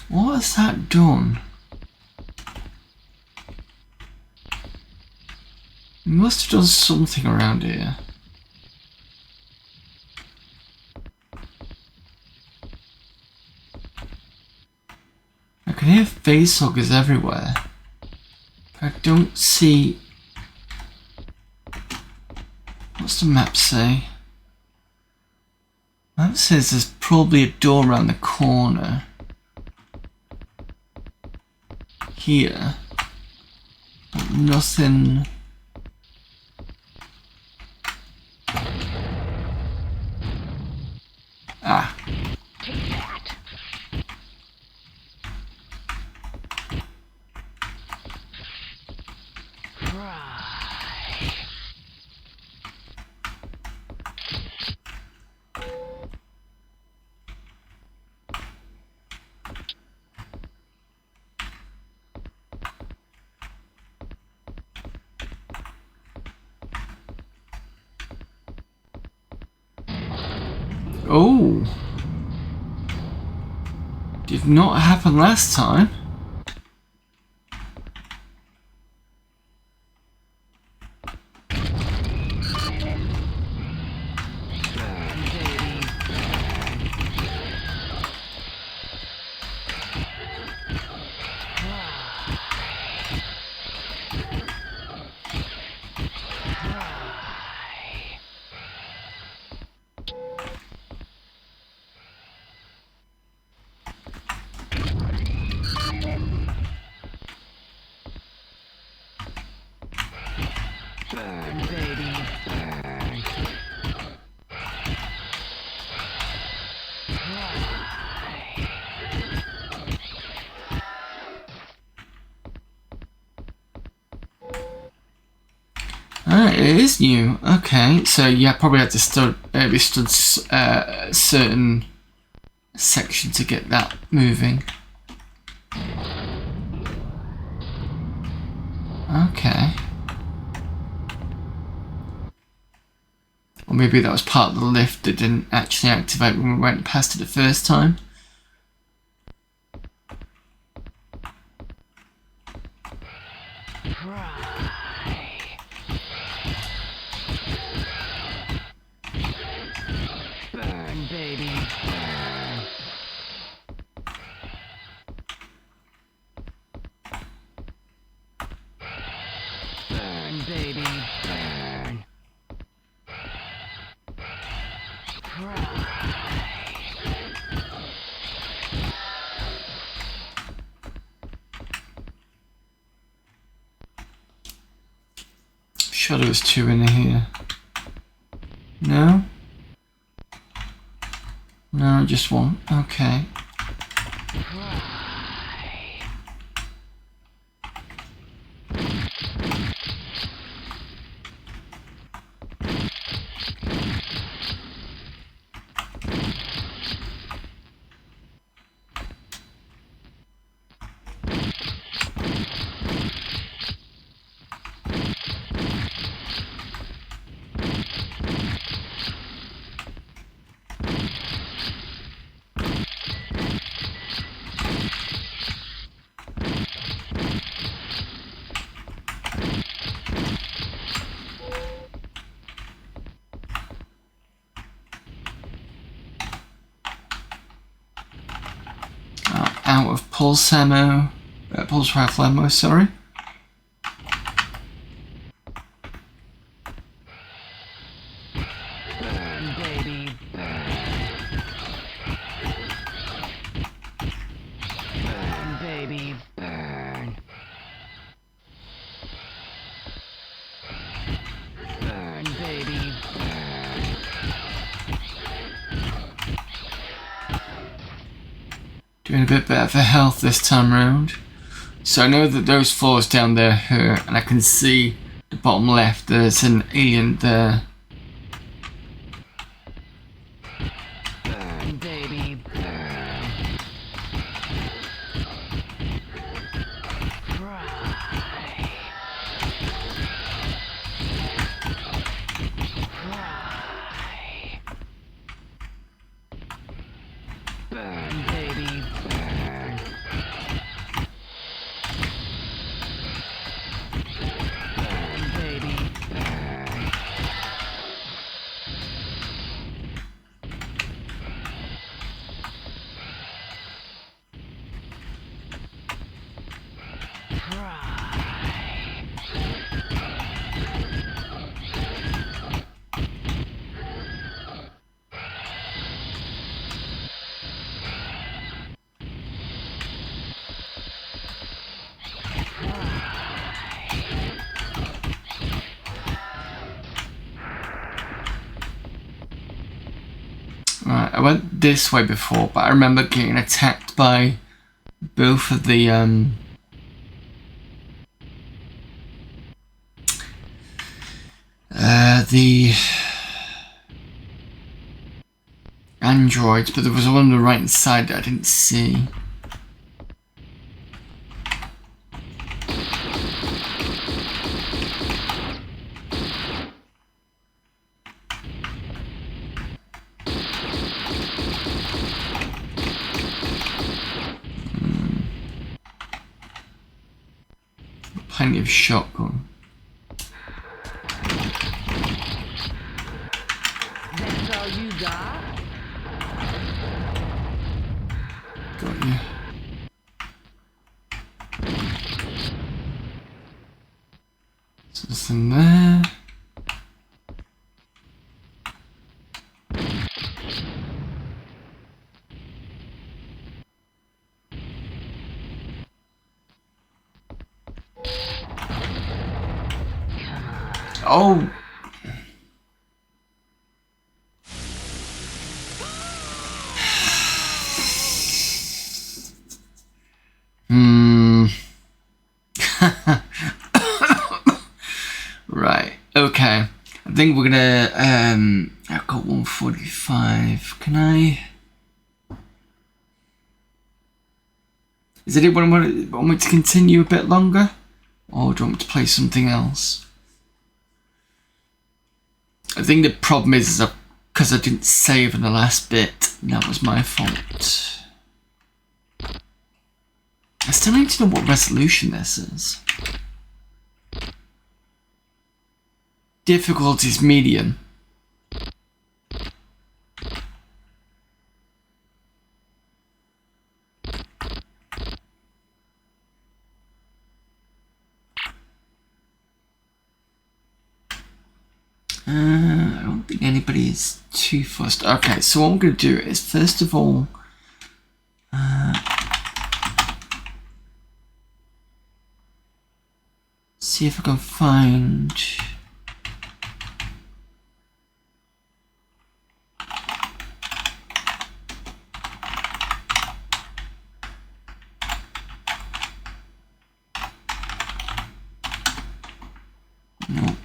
Speaker 1: What has that done? It must have done something around here. I can hear facehuggers everywhere. But I don't see... What's the map say? The map says there's probably a door around the corner. Here. But nothing... Ah, Oh. Did not happen last time.
Speaker 6: Burn, baby, burn.
Speaker 1: It is new. Okay, so yeah, probably had to be stood a certain section to get that moving. Okay. Or maybe that was part of the lift that didn't actually activate when we went past it the first time.
Speaker 6: Burn, baby, burn. Burn, baby, burn.
Speaker 1: Sure there was two in here. No? No, just one. Okay. Out of pulse ammo, pulse rifle ammo, sorry.
Speaker 6: Burn, baby, burn. Burn, baby, burn. Burn, baby, burn.
Speaker 1: Doing a bit better for health this time round. So I know that those floors down there hurt, and I can see the bottom left, there's an alien there.
Speaker 6: Burn, baby, burn. Cry. Cry. Burn, baby, burn. Burn, baby, burn.
Speaker 1: Right, I went this way before, but I remember getting attacked by both of the androids, but there was one on the right hand side that I didn't see. plenty of shotgun.
Speaker 6: That's all you got?
Speaker 1: Got you. So there's in there. Oh. Right. Okay. I think we're gonna. I've got 145. Can I? Does anyone want me to continue a bit longer, or do you want me to play something else? I think the problem is because I didn't save in the last bit. That was my fault. I still need to know what resolution this is. Difficulty is medium. I don't think anybody is too fussed. Okay, so what I'm going to do is, first of all, see if I can find... Nope.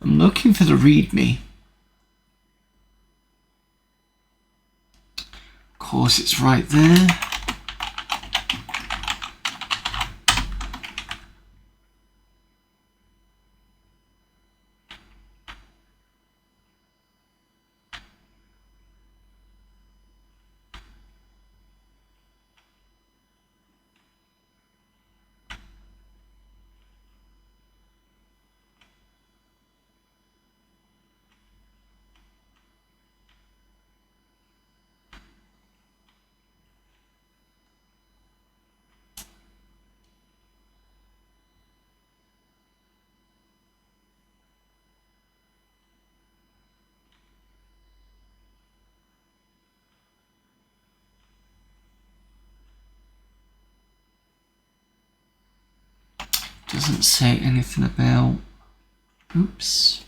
Speaker 1: I'm looking for the README. Of course, it's right there. Doesn't say anything about... Oops.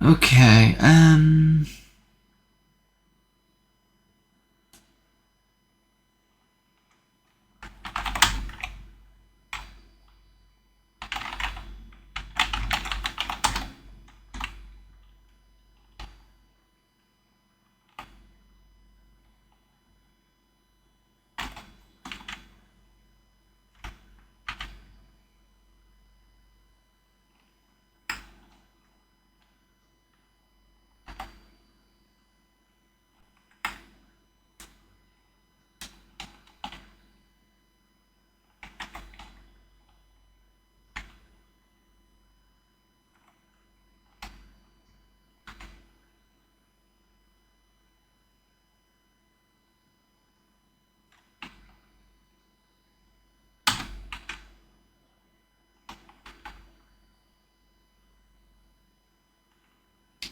Speaker 1: Okay,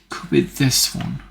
Speaker 1: could be this one.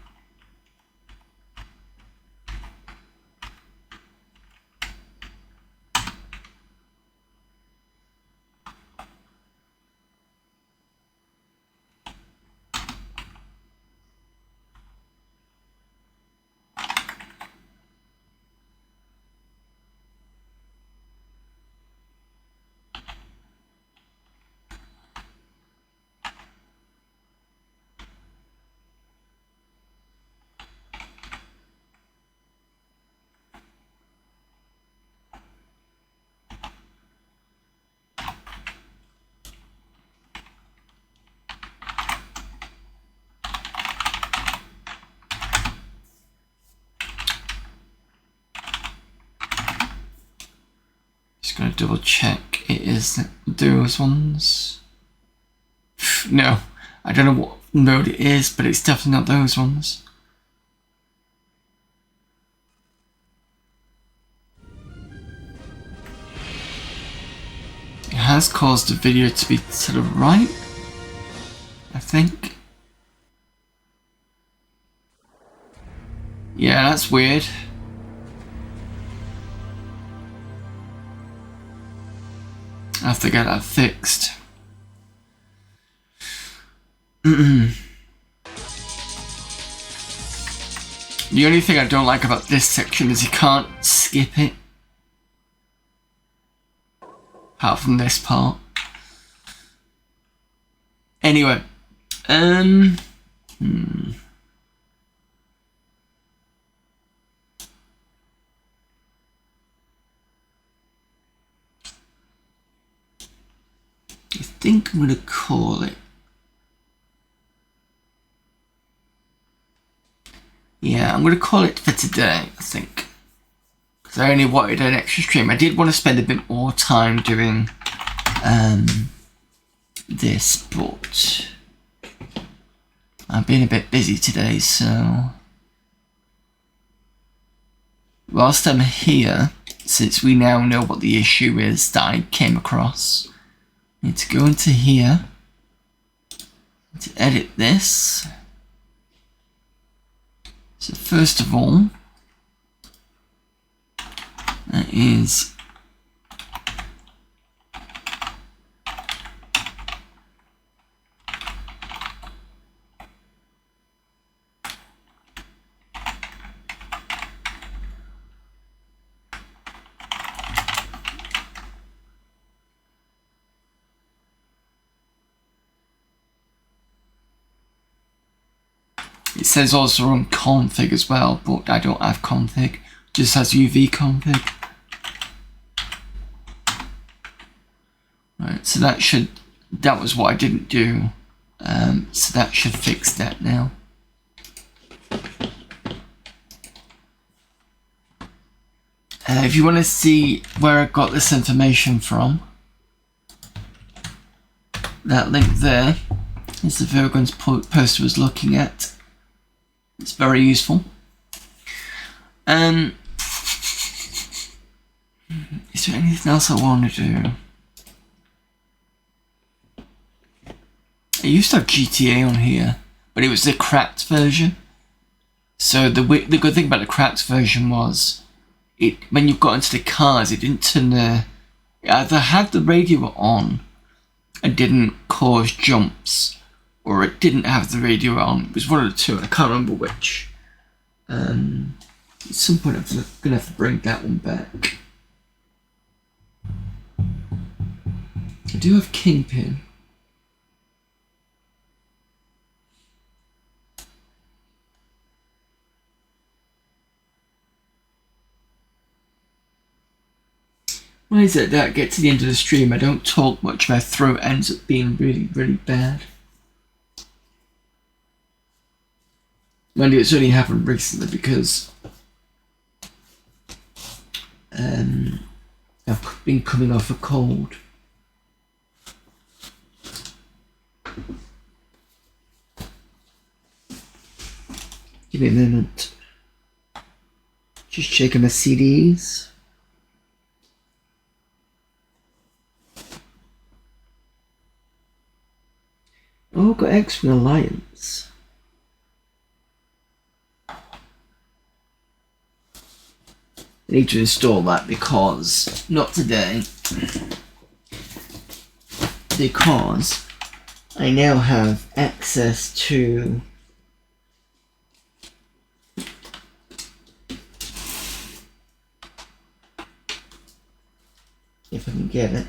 Speaker 1: gonna double check it is those ones. No, I don't know what mode it is, but it's definitely not those ones. It has caused the video to be to the right, I think. Yeah, that's weird. I have to get that fixed. The only thing I don't like about this section is you can't skip it. Apart from this part. Anyway. I think I'm gonna call it. Yeah, I'm gonna call it for today, I think. Because I only wanted an extra stream. I did want to spend a bit more time doing this, but I've been a bit busy today, so whilst I'm here, since we now know what the issue is that I came across, I need to go into here to edit this. So first of all, that is it says also on config as well, but I don't have config, it just has UV config. Right, so that was what I didn't do, so that should fix that now. If you want to see where I got this information from, that link there is the Virgon's poster I was looking at. It's very useful. Is there anything else I want to do? I used to have GTA on here, but it was the cracked version. So the good thing about the cracked version was, when you got into the cars, it didn't turn it either had the radio on and didn't cause jumps, or it didn't have the radio on. It was one of the two, and I can't remember which. At some point I'm gonna have to bring that one back. I do have Kingpin. Why is it that I get to the end of the stream, I don't talk much, my throat ends up being really, really bad? Mind you, it's only happened recently because I've been coming off a cold. Give me a minute. Just checking the CDs. Oh, got X-Wing Alliance. I need to install that because, not today, because I now have access to if I can get it,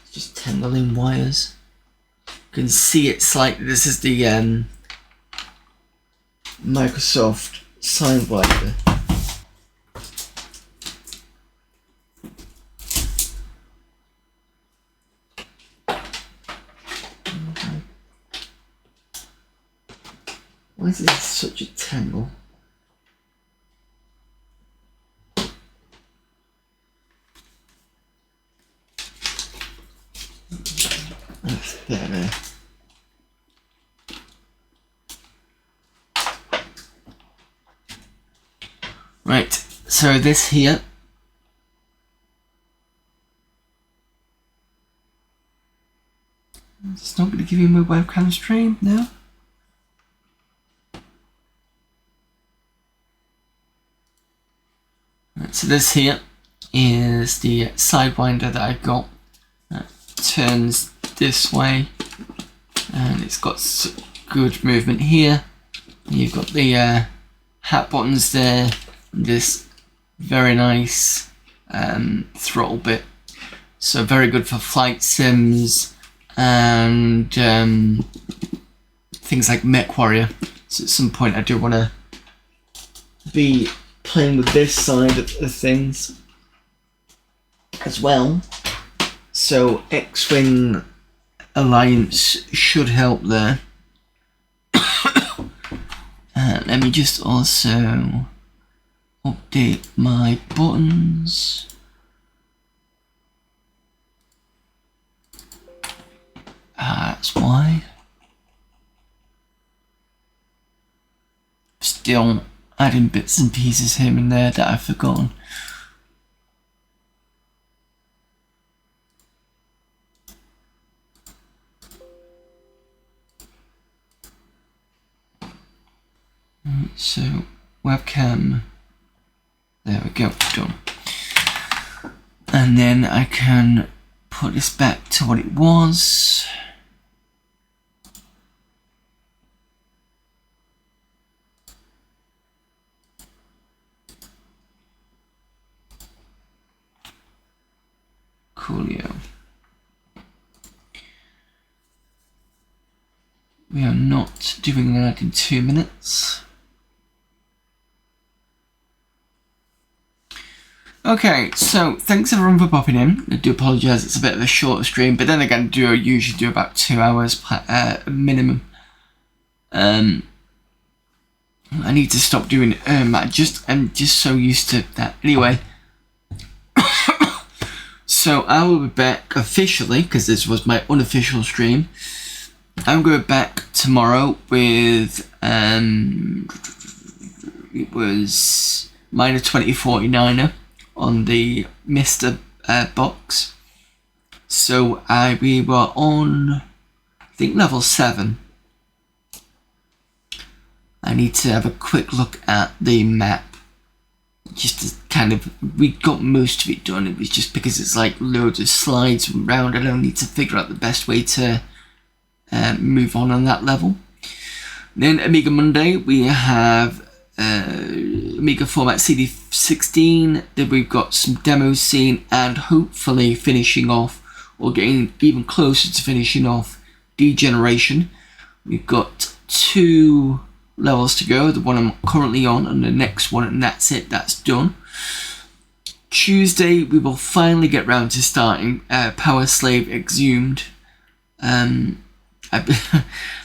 Speaker 1: it's just tangling wires. You can see it slightly. This is the Microsoft sign wiper. Why is this such a tangle? There. Right, so this here. It's not going to give you my webcam stream now. Right, so this here is the sidewinder that I got. That turns this way, and it's got good movement here. You've got the hat buttons there, and this very nice throttle bit. So very good for flight sims and things like Mech Warrior. So at some point I do want to be playing with this side of things as well. So X-Wing Alliance should help there. Let me just also update my buttons. That's why. Still adding bits and pieces here and there that I've forgotten. So webcam, there we go, done. And then I can put this back to what it was. Coolio. We are not doing that in 2 minutes. Okay, so thanks everyone for popping in. I do apologise, it's a bit of a shorter stream, but then again, I usually do about 2 hours minimum. I need to stop doing I'm just so used to that. Anyway, so I will be back officially, because this was my unofficial stream. I'm going back tomorrow with it was minor 2049er on the Mr. box. So we were on, I think, level 7. I need to have a quick look at the map, just to kind of, we got most of it done. It was just because it's like loads of slides around, I don't need to figure out the best way to move on that level. Then Amiga Monday, we have Amiga format CD16, then we've got some demos seen, and hopefully finishing off, or getting even closer to finishing off, Degeneration. We've got 2 levels to go, the one I'm currently on and the next one, and that's it, that's done. Tuesday we will finally get round to starting Power Slave Exhumed.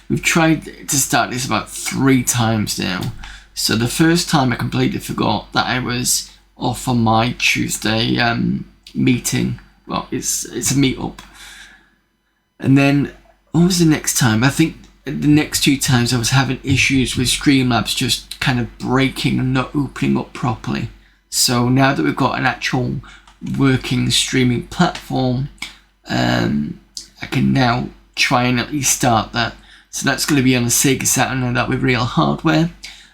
Speaker 1: We've tried to start this about 3 times now. So the first time I completely forgot that I was off on my Tuesday meeting. Well, it's a meet-up. And then, what was the next time? I think the next 2 times I was having issues with Streamlabs just kind of breaking and not opening up properly. So now that we've got an actual working streaming platform, I can now try and at least start that. So that's going to be on the Sega Saturn, and that with real hardware.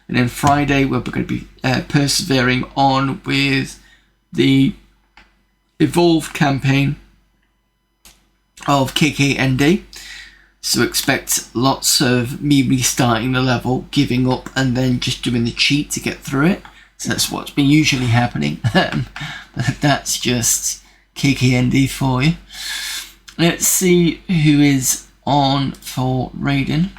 Speaker 1: And then Friday we're going to be persevering on with the Evolved campaign of KKND. So expect lots of me restarting the level, giving up, and then just doing the cheat to get through it. So that's what's been usually happening. But that's just KKND for you. Let's see who is on for Raiden.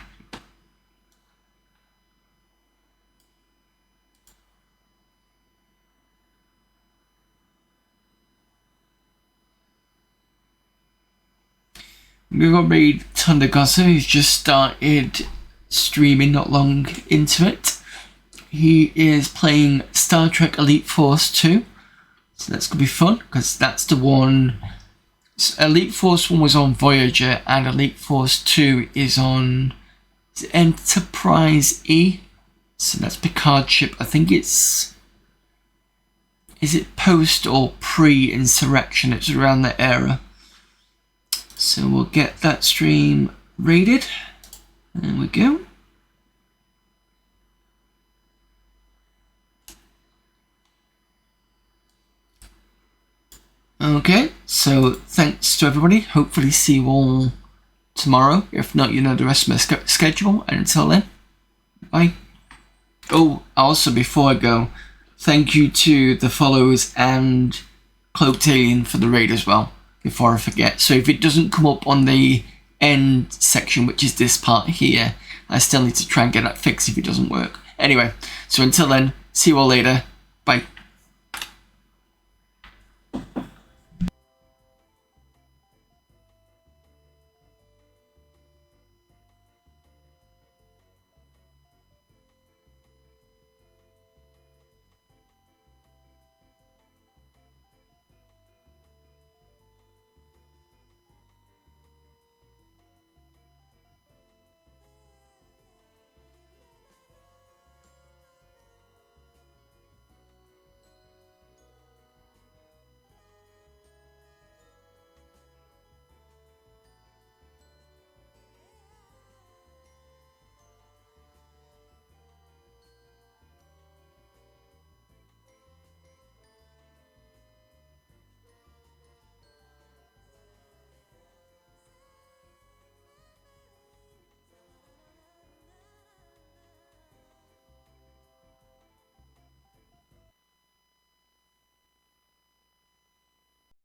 Speaker 1: We've got Raid Thundergossa, who's just started streaming not long into it. He is playing Star Trek Elite Force 2. So that's going to be fun, because that's the one Elite Force 1 was on Voyager, and Elite Force 2 is on Enterprise E. So that's Picard's ship. I think it's... Is it post or pre-insurrection? It's around that era. So we'll get that stream rated. There we go. Okay, so thanks to everybody. Hopefully see you all tomorrow. If not, you know the rest of my schedule. And until then, bye. Oh, also before I go, thank you to the followers and Cloaked Alien for the raid as well, before I forget. So if it doesn't come up on the end section, which is this part here, I still need to try and get that fixed if it doesn't work. Anyway, so until then, see you all later. Bye.